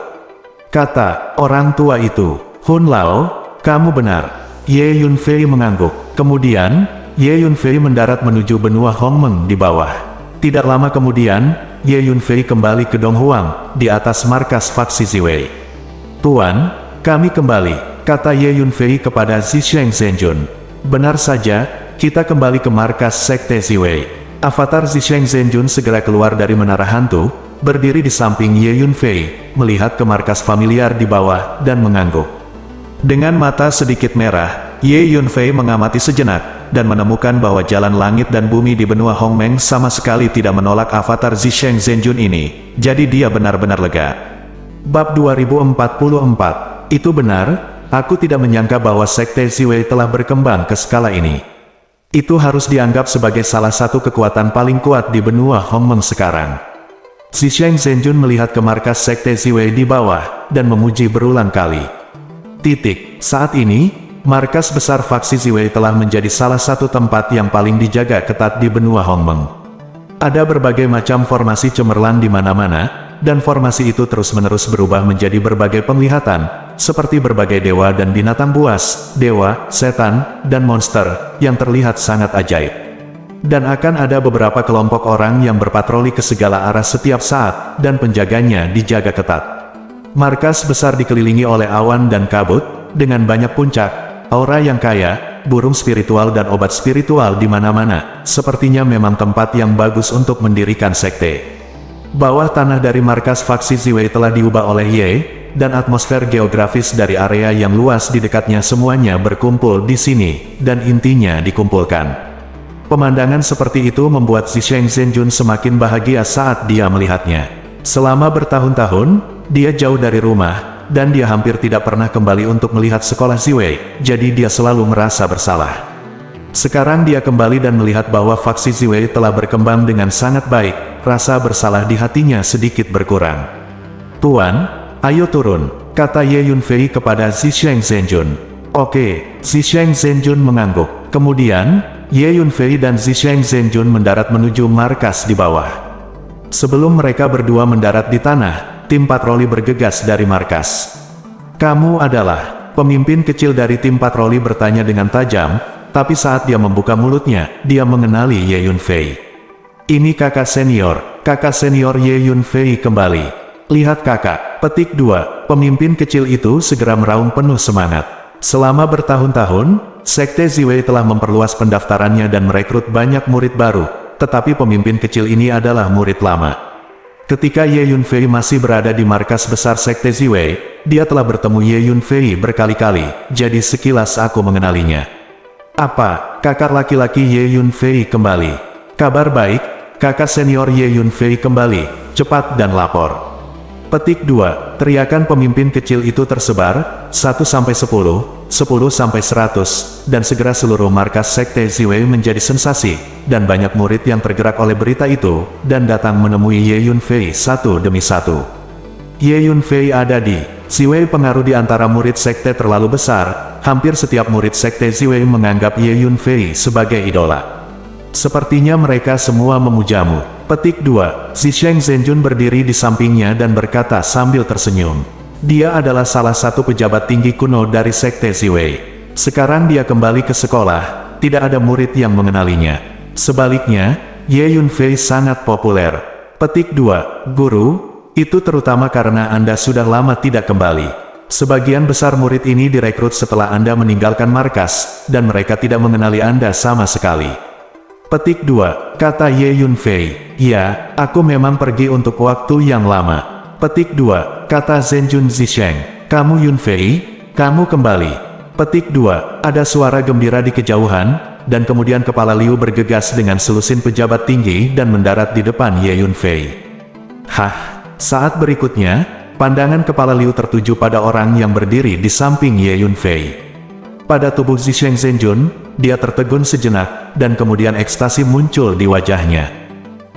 Kata orang tua itu, Hun Lao, kamu benar. Ye Yunfei mengangguk. Kemudian, Ye Yunfei mendarat menuju benua Hongmeng di bawah. Tidak lama kemudian, Ye Yunfei kembali ke Donghuang, di atas markas faksi Ziwei. Tuan, kami kembali, kata Ye Yunfei kepada Zisheng Zhenjun. Benar saja, kita kembali ke markas Sekte Ziwei. Avatar Zisheng Zhenjun segera keluar dari menara hantu, berdiri di samping Ye Yunfei, melihat ke markas familiar di bawah, dan mengangguk. Dengan mata sedikit merah, Ye Yunfei mengamati sejenak, dan menemukan bahwa jalan langit dan bumi di benua Hongmeng sama sekali tidak menolak avatar Zisheng Zhenjun ini, jadi dia benar-benar lega. Bab 2044, itu benar, Aku tidak menyangka bahwa Sekte Ziwei telah berkembang ke skala ini. Itu harus dianggap sebagai salah satu kekuatan paling kuat di benua Hongmeng sekarang. Zisheng Zhenjun melihat ke markas Sekte Ziwei di bawah, dan memuji berulang kali. Saat ini, markas besar faksi Ziwei telah menjadi salah satu tempat yang paling dijaga ketat di benua Hongmeng. Ada berbagai macam formasi cemerlang di mana-mana, dan formasi itu terus-menerus berubah menjadi berbagai penglihatan, seperti berbagai dewa dan binatang buas, dewa, setan, dan monster, yang terlihat sangat ajaib. Dan akan ada beberapa kelompok orang yang berpatroli ke segala arah setiap saat, dan penjaganya dijaga ketat. Markas besar dikelilingi oleh awan dan kabut, dengan banyak puncak, aura yang kaya, burung spiritual dan obat spiritual di mana-mana. Sepertinya memang tempat yang bagus untuk mendirikan sekte. Bawah tanah dari markas faksi Ziwei telah diubah oleh Ye, dan atmosfer geografis dari area yang luas di dekatnya semuanya berkumpul di sini, dan intinya dikumpulkan. Pemandangan seperti itu membuat Zisheng Zhenjun semakin bahagia saat dia melihatnya. Selama bertahun-tahun, dia jauh dari rumah, dan dia hampir tidak pernah kembali untuk melihat sekolah Ziwei, jadi dia selalu merasa bersalah. Sekarang dia kembali dan melihat bahwa faksi Ziwei telah berkembang dengan sangat baik, rasa bersalah di hatinya sedikit berkurang. "Tuan, ayo turun," kata Ye Yunfei kepada Zisheng Zhenjun. "Oke," Zisheng Zhenjun mengangguk. Kemudian, Ye Yunfei dan Zisheng Zhenjun mendarat menuju markas di bawah. Sebelum mereka berdua mendarat di tanah, tim patroli bergegas dari markas. "Kamu adalah..." Pemimpin kecil dari tim patroli bertanya dengan tajam, tapi saat dia membuka mulutnya, dia mengenali Ye Yunfei. "Ini kakak senior Ye Yunfei kembali. Lihat kakak." Petik 2. Pemimpin kecil itu segera meraung penuh semangat. Selama bertahun-tahun, Sekte Ziwei telah memperluas pendaftarannya dan merekrut banyak murid baru, tetapi pemimpin kecil ini adalah murid lama. Ketika Ye Yunfei masih berada di markas besar Sekte Ziwei, dia telah bertemu Ye Yunfei berkali-kali, jadi sekilas aku mengenalinya. "Apa, kakak laki-laki Ye Yunfei kembali?" "Kabar baik, kakak senior Ye Yunfei kembali, cepat dan lapor." Petik 2. Teriakan pemimpin kecil itu tersebar, 1-10, 10-100, dan segera seluruh markas Sekte Ziwei menjadi sensasi, dan banyak murid yang tergerak oleh berita itu, dan datang menemui Ye Yunfei satu demi satu. Ye Yunfei ada di Ziwei. Pengaruh di antara murid sekte terlalu besar, hampir setiap murid Sekte Ziwei menganggap Ye Yunfei sebagai idola. Sepertinya mereka semua memujamu. Petik 2. Zisheng Zhenjun berdiri di sampingnya dan berkata sambil tersenyum. Dia adalah salah satu pejabat tinggi kuno dari Sekte Ziwei. Sekarang dia kembali ke sekolah, tidak ada murid yang mengenalinya. Sebaliknya, Ye Yunfei sangat populer. Petik 2. Guru, itu terutama karena Anda sudah lama tidak kembali. Sebagian besar murid ini direkrut setelah Anda meninggalkan markas, dan mereka tidak mengenali Anda sama sekali. Petik 2. Kata Ye Yunfei. Ya, aku memang pergi untuk waktu yang lama. Petik 2. Kata Zhenjun Zisheng. Kamu Yunfei? Kamu kembali. Petik 2. Ada suara gembira di kejauhan, dan kemudian kepala Liu bergegas dengan selusin pejabat tinggi dan mendarat di depan Ye Yunfei. Saat berikutnya, pandangan kepala Liu tertuju pada orang yang berdiri di samping Ye Yunfei. Pada tubuh Zisheng Zhenjun, dia tertegun sejenak, dan kemudian ekstasi muncul di wajahnya.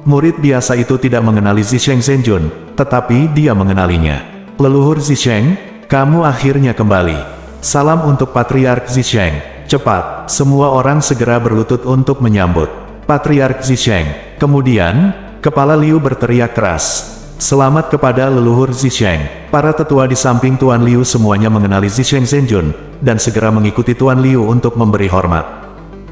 Murid biasa itu tidak mengenali Zisheng Zhenjun, tetapi dia mengenalinya. Leluhur Zisheng, kamu akhirnya kembali. Salam untuk Patriark Zisheng. Cepat, semua orang segera berlutut untuk menyambut Patriark Zisheng. Kemudian, kepala Liu berteriak keras. Selamat kepada leluhur Zisheng. Para tetua di samping Tuan Liu semuanya mengenali Zisheng Zhenjun, dan segera mengikuti Tuan Liu untuk memberi hormat.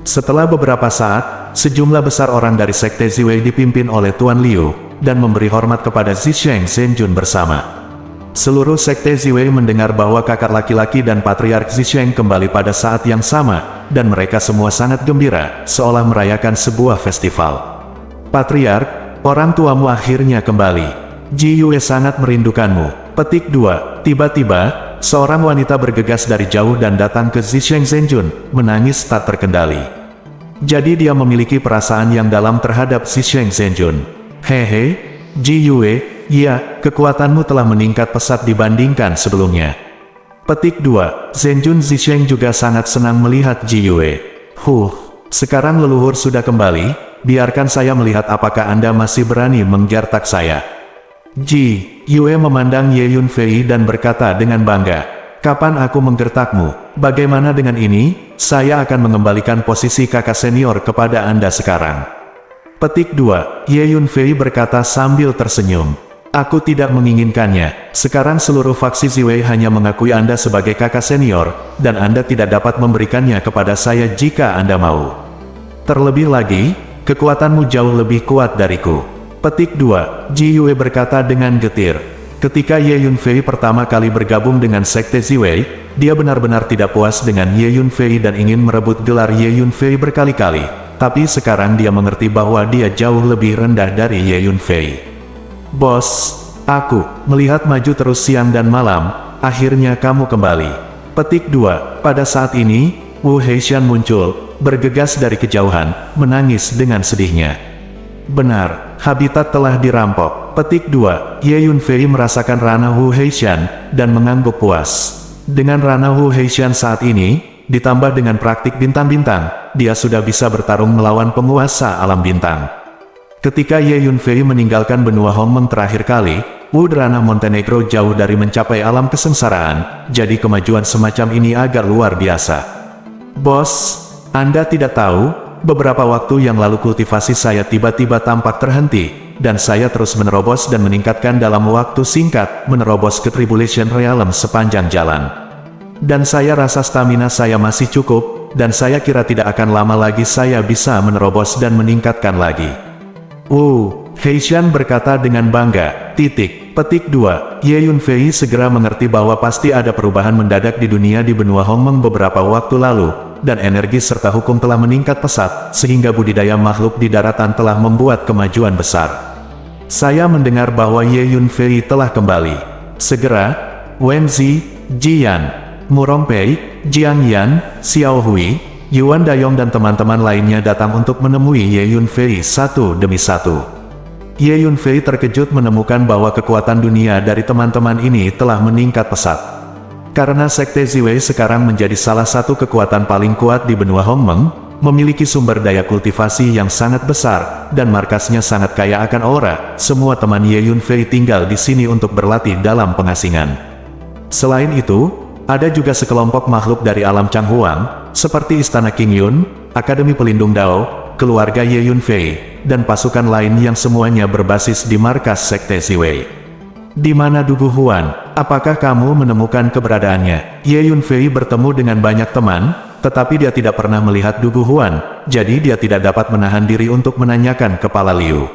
Setelah beberapa saat, sejumlah besar orang dari Sekte Ziwei dipimpin oleh Tuan Liu, dan memberi hormat kepada Zisheng Zhenjun bersama. Seluruh Sekte Ziwei mendengar bahwa kakak laki-laki dan Patriark Zisheng kembali pada saat yang sama, dan mereka semua sangat gembira, seolah merayakan sebuah festival. Patriark, orang tuamu akhirnya kembali. Ji Yue sangat merindukanmu. Petik 2. Tiba-tiba, seorang wanita bergegas dari jauh dan datang ke Zisheng Zhenjun, menangis tak terkendali. Jadi dia memiliki perasaan yang dalam terhadap Zisheng Zhenjun. Hehe, Ji Yue, ya, kekuatanmu telah meningkat pesat dibandingkan sebelumnya. Petik 2. Zhenjun Zisheng juga sangat senang melihat Ji Yue. Sekarang leluhur sudah kembali, biarkan saya melihat apakah Anda masih berani menggertak saya. Ji Yue memandang Ye Yunfei dan berkata dengan bangga, "Kapan aku menggertakmu? Bagaimana dengan ini? Saya akan mengembalikan posisi kakak senior kepada Anda sekarang." Petik 2. Ye Yunfei berkata sambil tersenyum, "Aku tidak menginginkannya. Sekarang seluruh faksi Ziwei hanya mengakui Anda sebagai kakak senior, dan Anda tidak dapat memberikannya kepada saya jika Anda mau. Terlebih lagi, kekuatanmu jauh lebih kuat dariku." Petik 2. Ji Yue berkata dengan getir. Ketika Ye Yunfei pertama kali bergabung dengan Sekte Ziwei, dia benar-benar tidak puas dengan Ye Yunfei dan ingin merebut gelar Ye Yunfei berkali-kali. Tapi sekarang dia mengerti bahwa dia jauh lebih rendah dari Ye Yunfei. "Bos, aku melihat maju terus siang dan malam, akhirnya kamu kembali." Petik 2. Pada saat ini, Wu Heishan muncul, bergegas dari kejauhan, menangis dengan sedihnya. "Benar, habitat telah dirampok." Petik 2. Ye Yunfei merasakan ranah Wu Heishan, dan mengangguk puas. Dengan ranah Wu Heishan saat ini, ditambah dengan praktik bintang-bintang, dia sudah bisa bertarung melawan penguasa alam bintang. Ketika Ye Yunfei meninggalkan benua Hongmeng terakhir kali, Ranah Montenegro jauh dari mencapai alam kesengsaraan, jadi kemajuan semacam ini agak luar biasa. "Bos, Anda tidak tahu, beberapa waktu yang lalu kultivasi saya tiba-tiba tampak terhenti, dan saya terus menerobos dan meningkatkan dalam waktu singkat, menerobos ke Tribulation Realm sepanjang jalan. Dan saya rasa stamina saya masih cukup, dan saya kira tidak akan lama lagi saya bisa menerobos dan meningkatkan lagi." Heishan berkata dengan bangga. Petik 2. Ye Yunfei segera mengerti bahwa pasti ada perubahan mendadak di dunia di benua Hongmeng beberapa waktu lalu, dan energi serta hukum telah meningkat pesat, sehingga budidaya makhluk di daratan telah membuat kemajuan besar. "Saya mendengar bahwa Ye Yunfei telah kembali." Segera, Wenzi, Jian, Murongpei, Jiang Yan, Xiao Hui, Yuan Dayong dan teman-teman lainnya datang untuk menemui Ye Yunfei satu demi satu. Ye Yunfei terkejut menemukan bahwa kekuatan dunia dari teman-teman ini telah meningkat pesat. Karena Sekte Ziwei sekarang menjadi salah satu kekuatan paling kuat di benua Hongmeng, memiliki sumber daya kultivasi yang sangat besar, dan markasnya sangat kaya akan aura, semua teman Ye Yunfei tinggal di sini untuk berlatih dalam pengasingan. Selain itu, ada juga sekelompok makhluk dari alam Changhuang, seperti Istana King Yun, Akademi Pelindung Dao, keluarga Ye Yunfei, dan pasukan lain yang semuanya berbasis di markas Sekte Ziwei. "Di mana Dugu Huan? Apakah kamu menemukan keberadaannya?" Ye Yunfei bertemu dengan banyak teman, tetapi dia tidak pernah melihat Dugu Huan, jadi dia tidak dapat menahan diri untuk menanyakan kepala Liu.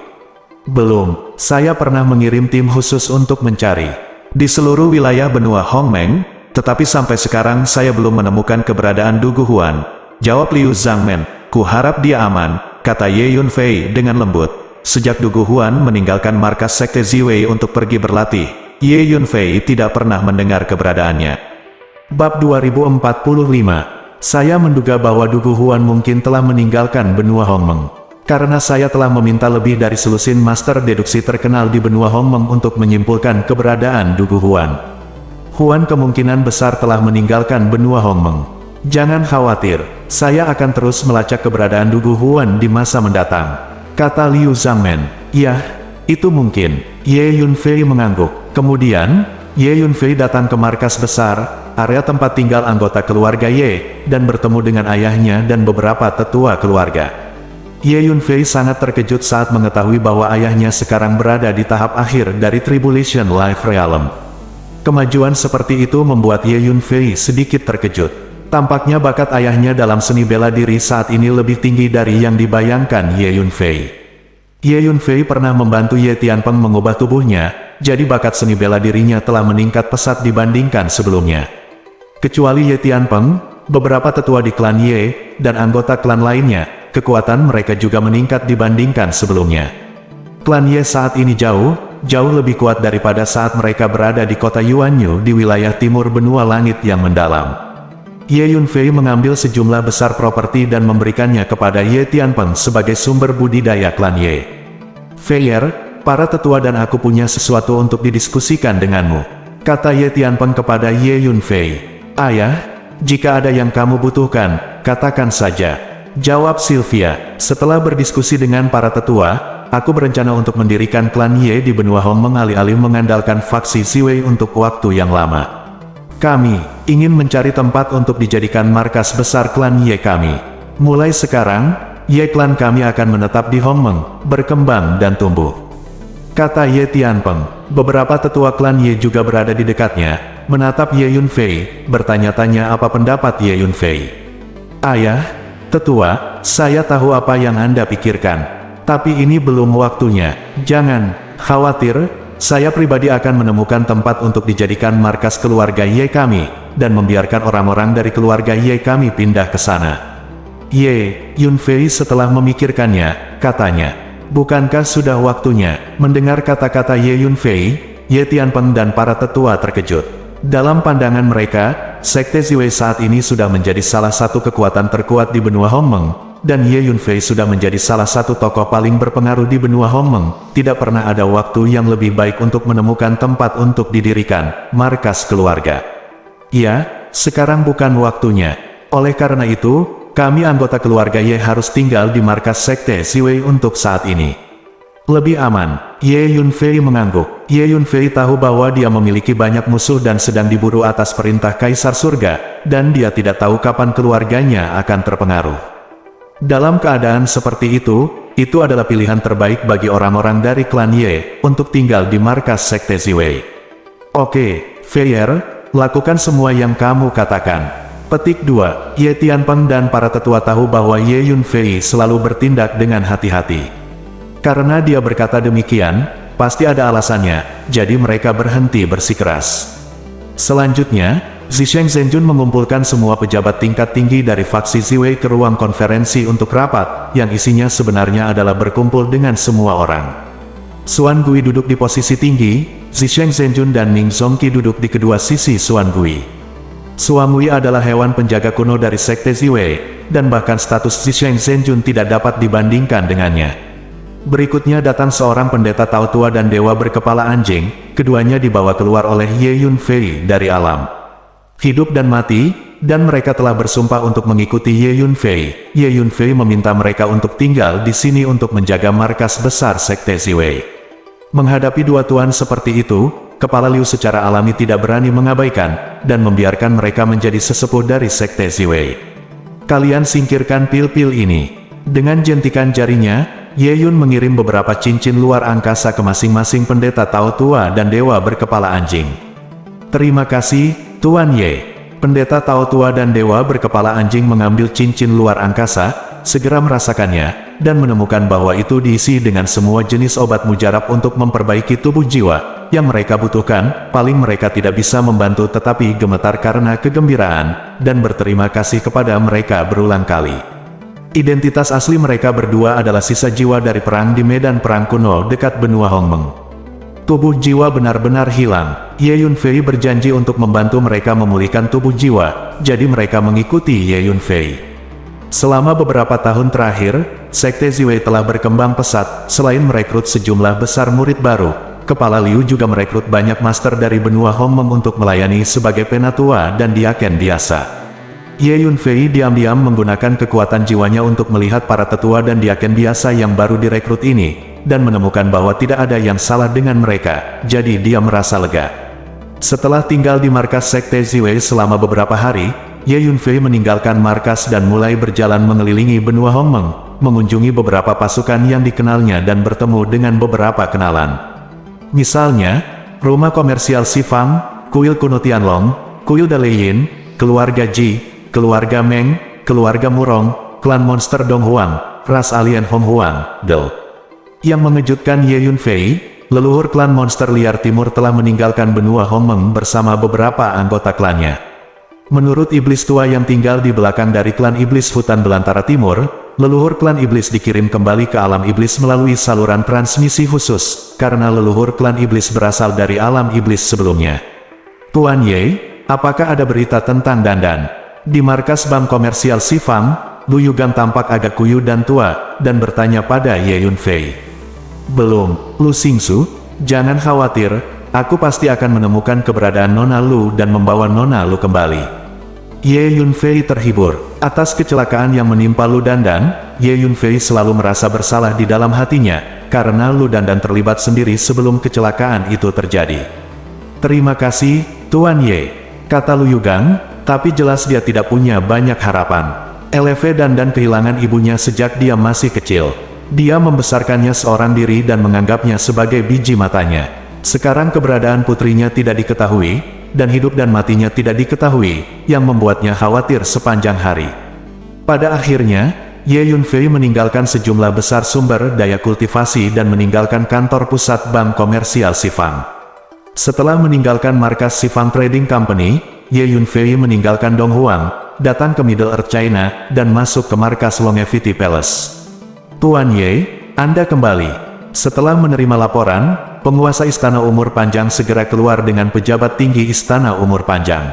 "Belum, saya pernah mengirim tim khusus untuk mencari di seluruh wilayah benua Hongmeng, tetapi sampai sekarang saya belum menemukan keberadaan Dugu Huan," jawab Liu Zhangmen. "Ku harap dia aman," kata Ye Yunfei dengan lembut. Sejak Dugu Huan meninggalkan markas Sekte Ziwei untuk pergi berlatih, Ye Yunfei tidak pernah mendengar keberadaannya. Bab 2045. Saya menduga bahwa Dugu Huan mungkin telah meninggalkan benua Hongmeng. Karena saya telah meminta lebih dari selusin master deduksi terkenal di benua Hongmeng untuk menyimpulkan keberadaan Dugu Huan. Huan kemungkinan besar telah meninggalkan benua Hongmeng. "Jangan khawatir, saya akan terus melacak keberadaan Dugu Huan di masa mendatang," kata Liu Zhangmen. "Yah, itu mungkin." Ye Yunfei mengangguk. Kemudian, Ye Yunfei datang ke markas besar, area tempat tinggal anggota keluarga Ye, dan bertemu dengan ayahnya dan beberapa tetua keluarga. Ye Yunfei sangat terkejut saat mengetahui bahwa ayahnya sekarang berada di tahap akhir dari Tribulation Life Realm. Kemajuan seperti itu membuat Ye Yunfei sedikit terkejut. Tampaknya bakat ayahnya dalam seni bela diri saat ini lebih tinggi dari yang dibayangkan Ye Yunfei. Ye Yunfei pernah membantu Ye Tianpeng mengubah tubuhnya, jadi bakat seni bela dirinya telah meningkat pesat dibandingkan sebelumnya. Kecuali Ye Tianpeng, beberapa tetua di klan Ye, dan anggota klan lainnya, kekuatan mereka juga meningkat dibandingkan sebelumnya. Klan Ye saat ini jauh lebih kuat daripada saat mereka berada di kota Yuanyu di wilayah timur benua langit yang mendalam. Ye Yunfei mengambil sejumlah besar properti dan memberikannya kepada Ye Tianpeng sebagai sumber budidaya klan Ye. "Feier, para tetua dan aku punya sesuatu untuk didiskusikan denganmu." kata Ye Tianpeng kepada Ye Yunfei. "Ayah, jika ada yang kamu butuhkan, katakan saja," jawab Sylvia. "Setelah berdiskusi dengan para tetua, aku berencana untuk mendirikan klan Ye di benua Hongmeng alih-alih mengandalkan faksi Ziwei untuk waktu yang lama. Kami ingin mencari tempat untuk dijadikan markas besar klan Ye kami. Mulai sekarang, Ye klan kami akan menetap di Hongmeng, berkembang dan tumbuh," kata Ye Tianpeng. Beberapa tetua klan Ye juga berada di dekatnya, menatap Ye Yunfei, bertanya-tanya apa pendapat Ye Yunfei. "Ayah, tetua, saya tahu apa yang Anda pikirkan. Tapi ini belum waktunya. Jangan khawatir, saya pribadi akan menemukan tempat untuk dijadikan markas keluarga Ye kami, dan membiarkan orang-orang dari keluarga Ye kami pindah ke sana." Ye Yunfei setelah memikirkannya, katanya, "Bukankah sudah waktunya?" Mendengar kata-kata Ye Yunfei, Ye Tianpeng dan para tetua terkejut. Dalam pandangan mereka, Sekte Ziwei saat ini sudah menjadi salah satu kekuatan terkuat di benua Hongmeng, dan Ye Yunfei sudah menjadi salah satu tokoh paling berpengaruh di benua Hongmeng. Tidak pernah ada waktu yang lebih baik untuk menemukan tempat untuk didirikan markas keluarga. "Ya, sekarang bukan waktunya. Oleh karena itu, kami anggota keluarga Ye harus tinggal di markas Sekte Ziwei untuk saat ini. Lebih aman." Ye Yunfei mengangguk. Ye Yunfei tahu bahwa dia memiliki banyak musuh dan sedang diburu atas perintah Kaisar Surga, dan dia tidak tahu kapan keluarganya akan terpengaruh. Dalam keadaan seperti itu adalah pilihan terbaik bagi orang-orang dari klan Ye untuk tinggal di markas Sekte Ziwei. "Oke, Feier, lakukan semua yang kamu katakan." Petik 2. Ye Tianpeng dan para tetua tahu bahwa Ye Yunfei selalu bertindak dengan hati-hati. Karena dia berkata demikian, pasti ada alasannya, jadi mereka berhenti bersikeras. Selanjutnya, Zisheng Zhenjun mengumpulkan semua pejabat tingkat tinggi dari faksi Ziwei ke ruang konferensi untuk rapat, yang isinya sebenarnya adalah berkumpul dengan semua orang. Xuan Gui duduk di posisi tinggi, Zisheng Zhenjun dan Ning Zongqi duduk di kedua sisi Xuan Gui. Xuan Gui adalah hewan penjaga kuno dari Sekte Ziwei, dan bahkan status Zisheng Zhenjun tidak dapat dibandingkan dengannya. Berikutnya datang seorang pendeta Tao Tua dan dewa berkepala anjing, keduanya dibawa keluar oleh Ye Yunfei dari alam hidup dan mati, dan mereka telah bersumpah untuk mengikuti Ye Yunfei. Ye Yunfei meminta mereka untuk tinggal di sini untuk menjaga markas besar Sekte Ziwei. Menghadapi dua tuan seperti itu, kepala Liu secara alami tidak berani mengabaikan, dan membiarkan mereka menjadi sesepuh dari Sekte Ziwei. "Kalian singkirkan pil-pil ini." Dengan jentikan jarinya, Ye Yun mengirim beberapa cincin luar angkasa ke masing-masing pendeta Tao Tua dan dewa berkepala anjing. "Terima kasih, Tuan Ye." Pendeta Tao Tua dan dewa berkepala anjing mengambil cincin luar angkasa, segera merasakannya, dan menemukan bahwa itu diisi dengan semua jenis obat mujarab untuk memperbaiki tubuh jiwa, yang mereka butuhkan. Paling mereka tidak bisa membantu tetapi gemetar karena kegembiraan, dan berterima kasih kepada mereka berulang kali. Identitas asli mereka berdua adalah sisa jiwa dari perang di medan perang kuno dekat benua Hongmeng. Tubuh jiwa benar-benar hilang. Ye Yunfei berjanji untuk membantu mereka memulihkan tubuh jiwa, jadi mereka mengikuti Ye Yunfei. Selama beberapa tahun terakhir, Sekte Ziwei telah berkembang pesat. Selain merekrut sejumlah besar murid baru, Kepala Liu juga merekrut banyak master dari benua Hongmeng untuk melayani sebagai penatua dan diaken biasa. Ye Yunfei diam-diam menggunakan kekuatan jiwanya untuk melihat para tetua dan diaken biasa yang baru direkrut ini, dan menemukan bahwa tidak ada yang salah dengan mereka, jadi dia merasa lega. Setelah tinggal di markas Sekte Ziwei selama beberapa hari, Ye Yunfei meninggalkan markas dan mulai berjalan mengelilingi benua Hongmeng, mengunjungi beberapa pasukan yang dikenalnya dan bertemu dengan beberapa kenalan. Misalnya, rumah komersial Sifang, kuil kuno Tianlong, kuil Daleyin, keluarga Ji, keluarga Meng, keluarga Murong, klan monster Dong Huang, ras alien Hong Huang, Del. Yang mengejutkan Ye Yunfei, leluhur klan monster liar timur telah meninggalkan benua Hongmeng bersama beberapa anggota klannya. Menurut iblis tua yang tinggal di belakang dari klan iblis hutan belantara timur, leluhur klan iblis dikirim kembali ke alam iblis melalui saluran transmisi khusus, karena leluhur klan iblis berasal dari alam iblis sebelumnya. Tuan Ye, apakah ada berita tentang Dandan? Di markas bank komersial Sifang, Lu Yugang tampak agak kuyu dan tua, dan bertanya pada Ye Yunfei. Belum, Lu Xingsu, jangan khawatir, aku pasti akan menemukan keberadaan Nona Lu dan membawa Nona Lu kembali. Ye Yunfei terhibur atas kecelakaan yang menimpa Lu Dandan. Ye Yunfei selalu merasa bersalah di dalam hatinya, karena Lu Dandan terlibat sendiri sebelum kecelakaan itu terjadi. Terima kasih, Tuan Ye, kata Lu Yugang, tapi jelas dia tidak punya banyak harapan. Eleve Dandan kehilangan ibunya sejak dia masih kecil. Dia membesarkannya seorang diri dan menganggapnya sebagai biji matanya. Sekarang keberadaan putrinya tidak diketahui, dan hidup dan matinya tidak diketahui, yang membuatnya khawatir sepanjang hari. Pada akhirnya, Ye Yunfei meninggalkan sejumlah besar sumber daya kultivasi dan meninggalkan kantor pusat bank komersial Sifang. Setelah meninggalkan markas Sifang Trading Company, Ye Yunfei meninggalkan Donghuang, datang ke Middle Earth China, dan masuk ke markas Longevity Palace. Tuan Ye, Anda kembali. Setelah menerima laporan, penguasa Istana Umur Panjang segera keluar dengan pejabat tinggi Istana Umur Panjang.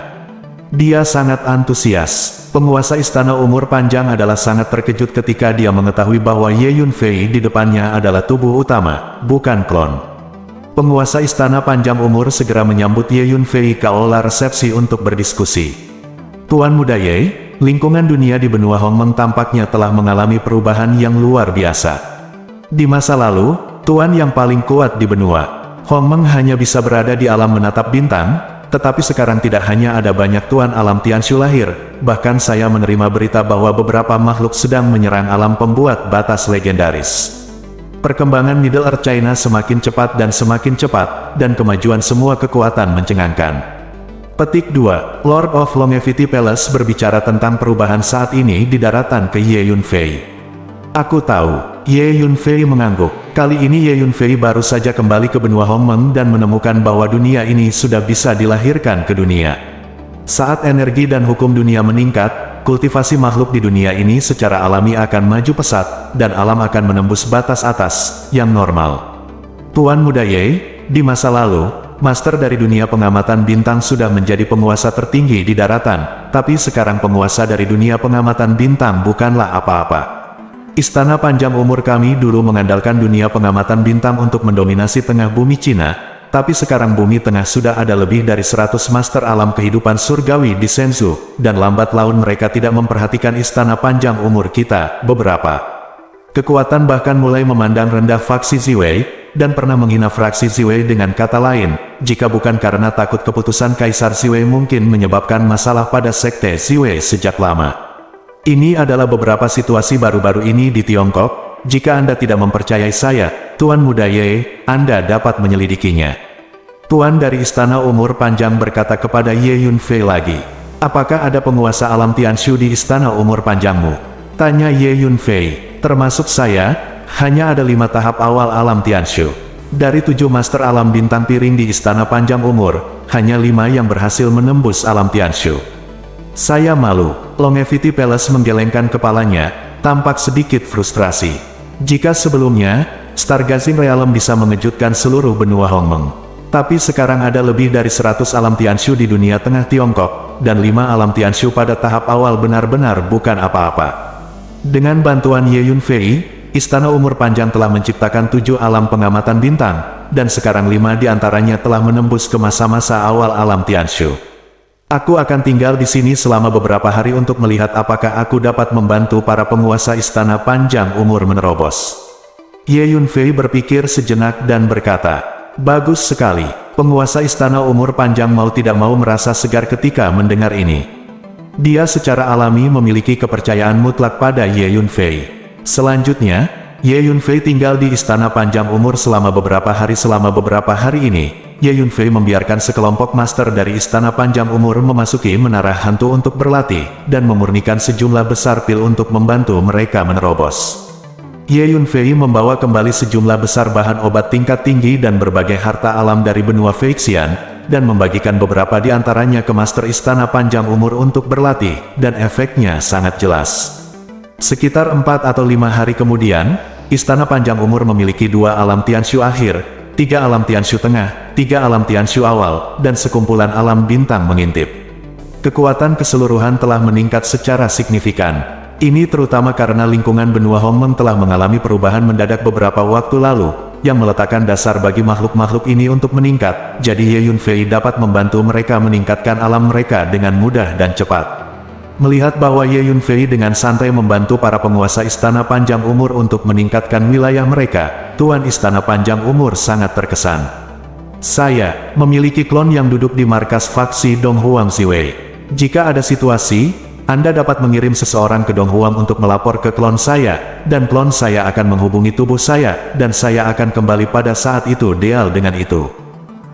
Dia sangat antusias. Penguasa Istana Umur Panjang adalah sangat terkejut ketika dia mengetahui bahwa Ye Yunfei di depannya adalah tubuh utama, bukan klon. Penguasa Istana Panjang Umur segera menyambut Ye Yunfei ke aula resepsi untuk berdiskusi. Tuan Muda Ye, lingkungan dunia di benua Hongmeng tampaknya telah mengalami perubahan yang luar biasa. Di masa lalu, Tuan yang paling kuat di benua Hongmeng hanya bisa berada di alam menatap bintang, tetapi sekarang tidak hanya ada banyak Tuan alam Tianshu lahir, bahkan saya menerima berita bahwa beberapa makhluk sedang menyerang alam pembuat batas legendaris. Perkembangan Middle Earth China semakin cepat, dan kemajuan semua kekuatan mencengangkan. Petik 2. Lord of Longevity Palace berbicara tentang perubahan saat ini di daratan ke Ye Yunfei. Aku tahu. Ye Yunfei mengangguk. Kali ini Ye Yunfei baru saja kembali ke benua Hongmeng dan menemukan bahwa dunia ini sudah bisa dilahirkan ke dunia. Saat energi dan hukum dunia meningkat, kultivasi makhluk di dunia ini secara alami akan maju pesat, dan alam akan menembus batas atas, yang normal. Tuan Muda Ye, di masa lalu, Master dari dunia pengamatan bintang sudah menjadi penguasa tertinggi di daratan, tapi sekarang penguasa dari dunia pengamatan bintang bukanlah apa-apa. Istana Panjang Umur kami dulu mengandalkan dunia pengamatan bintang untuk mendominasi tengah bumi Cina, tapi sekarang bumi tengah sudah ada lebih dari 100 master alam kehidupan surgawi di Shenzhou, dan lambat laun mereka tidak memperhatikan Istana Panjang Umur kita, beberapa kekuatan bahkan mulai memandang rendah faksi Ziwei, dan pernah menghina fraksi Ziwei. Dengan kata lain, jika bukan karena takut keputusan Kaisar Ziwei mungkin menyebabkan masalah pada sekte Ziwei sejak lama. Ini adalah beberapa situasi baru-baru ini di Tiongkok. Jika Anda tidak mempercayai saya, Tuan Muda Ye, Anda dapat menyelidikinya. Tuan dari Istana Umur Panjang berkata kepada Ye Yunfei lagi. Apakah ada penguasa alam Tianshu di Istana Umur Panjangmu? Tanya Ye Yunfei. Termasuk saya, hanya ada 5 tahap awal alam Tianshu. Dari 7 master alam bintang piring di Istana Panjang Umur, hanya 5 yang berhasil menembus alam Tianshu. Saya malu. Longevity Palace menggelengkan kepalanya, tampak sedikit frustrasi. Jika sebelumnya, Stargazing Realm bisa mengejutkan seluruh benua Hongmeng. Tapi sekarang ada lebih dari 100 alam Tianshu di dunia tengah Tiongkok, dan 5 alam Tianshu pada tahap awal benar-benar bukan apa-apa. Dengan bantuan Ye Yunfei, Istana Umur Panjang telah menciptakan 7 alam pengamatan bintang, dan sekarang 5 di antaranya telah menembus ke masa-masa awal alam Tianshu. Aku akan tinggal di sini selama beberapa hari untuk melihat apakah aku dapat membantu para penguasa Istana Panjang Umur menerobos. Ye Yunfei berpikir sejenak dan berkata, bagus sekali. Penguasa Istana Umur Panjang mau tidak mau merasa segar ketika mendengar ini. Dia secara alami memiliki kepercayaan mutlak pada Ye Yunfei. Selanjutnya, Ye Yunfei tinggal di Istana Panjang Umur selama beberapa hari. Selama beberapa hari ini, Ye Yunfei membiarkan sekelompok master dari Istana Panjang Umur memasuki menara hantu untuk berlatih, dan memurnikan sejumlah besar pil untuk membantu mereka menerobos. Ye Yunfei membawa kembali sejumlah besar bahan obat tingkat tinggi dan berbagai harta alam dari benua Feixian, dan membagikan beberapa di antaranya ke master Istana Panjang Umur untuk berlatih, dan efeknya sangat jelas. Sekitar 4 atau 5 hari kemudian, Istana Panjang Umur memiliki 2 alam Tianshu akhir, 3 alam Tianshu tengah, 3 alam Tianshu awal, dan sekumpulan alam bintang mengintip. Kekuatan keseluruhan telah meningkat secara signifikan. Ini terutama karena lingkungan benua Hongmeng telah mengalami perubahan mendadak beberapa waktu lalu, yang meletakkan dasar bagi makhluk-makhluk ini untuk meningkat, jadi Ye Yunfei dapat membantu mereka meningkatkan alam mereka dengan mudah dan cepat. Melihat bahwa Ye Yunfei dengan santai membantu para penguasa Istana Panjang Umur untuk meningkatkan wilayah mereka, Tuan Istana Panjang Umur sangat terkesan. Saya memiliki klon yang duduk di markas faksi Dong Huang Ziwei. Jika ada situasi, Anda dapat mengirim seseorang ke Dong Huang untuk melapor ke klon saya, dan klon saya akan menghubungi tubuh saya, dan saya akan kembali pada saat itu deal dengan itu.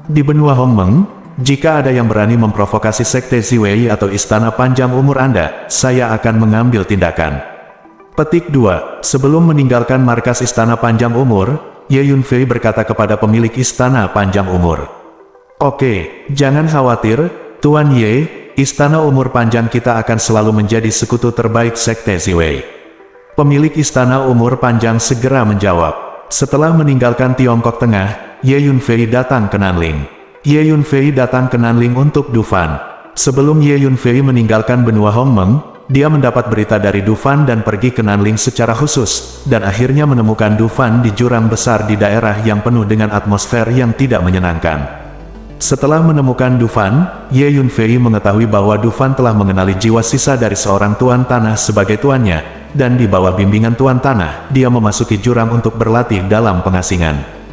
Di benua Hongmeng, jika ada yang berani memprovokasi Sekte Ziwei atau Istana Panjang Umur Anda, saya akan mengambil tindakan. Petik 2. Sebelum meninggalkan markas Istana Panjang Umur, Ye Yunfei berkata kepada pemilik Istana Panjang Umur. Oke, jangan khawatir, Tuan Ye, Istana Umur Panjang kita akan selalu menjadi sekutu terbaik Sekte Ziwei. Pemilik Istana Umur Panjang segera menjawab. Setelah meninggalkan Tiongkok Tengah, Ye Yunfei datang ke Nanling. Ye Yunfei datang ke Nanling untuk Dufan. Sebelum Ye Yunfei meninggalkan benua Hongmeng, dia mendapat berita dari Dufan dan pergi ke Nanling secara khusus, dan akhirnya menemukan Dufan di jurang besar di daerah yang penuh dengan atmosfer yang tidak menyenangkan. Setelah menemukan Dufan, Ye Yunfei mengetahui bahwa Dufan telah mengenali jiwa sisa dari seorang Tuan Tanah sebagai tuannya, dan di bawah bimbingan Tuan Tanah, dia memasuki jurang untuk berlatih dalam pengasingan.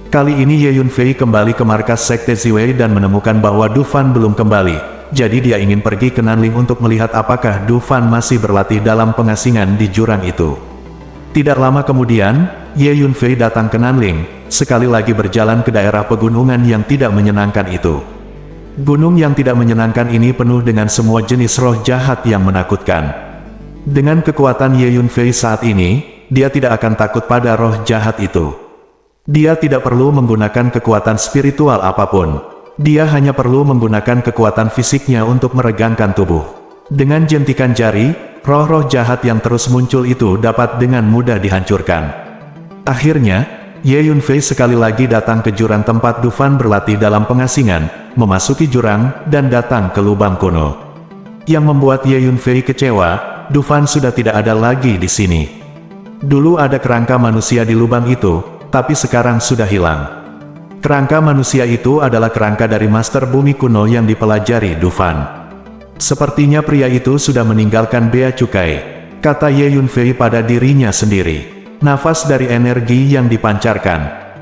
Kali ini Ye Yunfei kembali ke markas Sekte Ziwei dan menemukan bahwa Dufan belum kembali, jadi dia ingin pergi ke Nanling untuk melihat apakah Dufan masih berlatih dalam pengasingan di jurang itu. Tidak lama kemudian, Ye Yunfei datang ke Nanling, sekali lagi berjalan ke daerah pegunungan yang tidak menyenangkan itu. Gunung yang tidak menyenangkan ini penuh dengan semua jenis roh jahat yang menakutkan. Dengan kekuatan Ye Yunfei saat ini, dia tidak akan takut pada roh jahat itu. Dia tidak perlu menggunakan kekuatan spiritual apapun. Dia hanya perlu menggunakan kekuatan fisiknya untuk meregangkan tubuh. Dengan jentikan jari, roh-roh jahat yang terus muncul itu dapat dengan mudah dihancurkan. Akhirnya, Ye Yunfei sekali lagi datang ke jurang tempat Dufan berlatih dalam pengasingan, memasuki jurang, dan datang ke lubang kuno. Yang membuat Ye Yunfei kecewa, Dufan sudah tidak ada lagi di sini. Dulu ada kerangka manusia di lubang itu, tapi sekarang sudah hilang. Kerangka manusia itu adalah kerangka dari Master Bumi Kuno yang dipelajari Dufan. Sepertinya pria itu sudah meninggalkan bea cukai, kata Ye Yunfei pada dirinya sendiri. Nafas dari energi yang dipancarkan.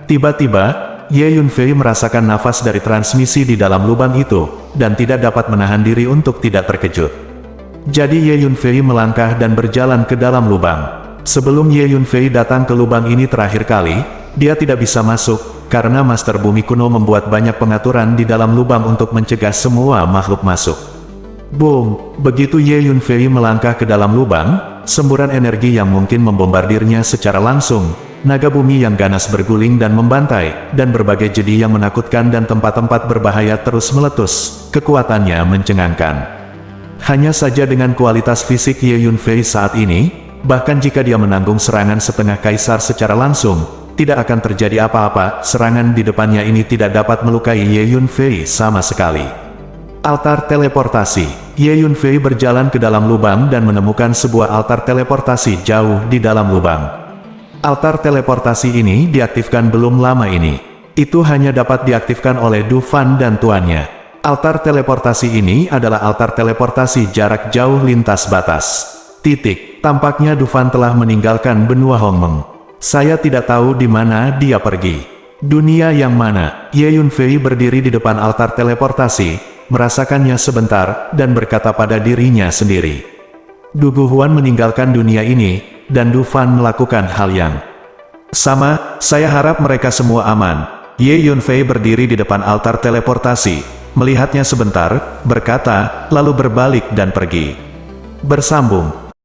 Tiba-tiba, Ye Yunfei merasakan nafas dari transmisi di dalam lubang itu, dan tidak dapat menahan diri untuk tidak terkejut. Jadi Ye Yunfei melangkah dan berjalan ke dalam lubang. Sebelum Ye Yunfei datang ke lubang ini terakhir kali, dia tidak bisa masuk, karena Master Bumi Kuno membuat banyak pengaturan di dalam lubang untuk mencegah semua makhluk masuk. Boom! Begitu Ye Yunfei melangkah ke dalam lubang, semburan energi yang mungkin membombardirnya secara langsung, naga bumi yang ganas berguling dan membantai, dan berbagai jedi yang menakutkan dan tempat-tempat berbahaya terus meletus, kekuatannya mencengangkan. Hanya saja dengan kualitas fisik Ye Yunfei saat ini, bahkan jika dia menanggung serangan setengah kaisar secara langsung, tidak akan terjadi apa-apa, serangan di depannya ini tidak dapat melukai Ye Yunfei sama sekali. Altar teleportasi. Ye Yunfei berjalan ke dalam lubang dan menemukan sebuah altar teleportasi jauh di dalam lubang. Altar teleportasi ini diaktifkan belum lama ini. Itu hanya dapat diaktifkan oleh Dufan dan tuannya. Altar teleportasi ini adalah altar teleportasi jarak jauh lintas batas. Tampaknya Dufan telah meninggalkan benua Hongmeng. Saya tidak tahu di mana dia pergi. Dunia yang mana? Ye Yunfei berdiri di depan altar teleportasi, merasakannya sebentar, dan berkata pada dirinya sendiri. Du Guhuan meninggalkan dunia ini, dan Dufan melakukan hal yang sama. Saya harap mereka semua aman. Ye Yunfei berdiri di depan altar teleportasi, melihatnya sebentar, berkata, lalu berbalik dan pergi. Bersambung.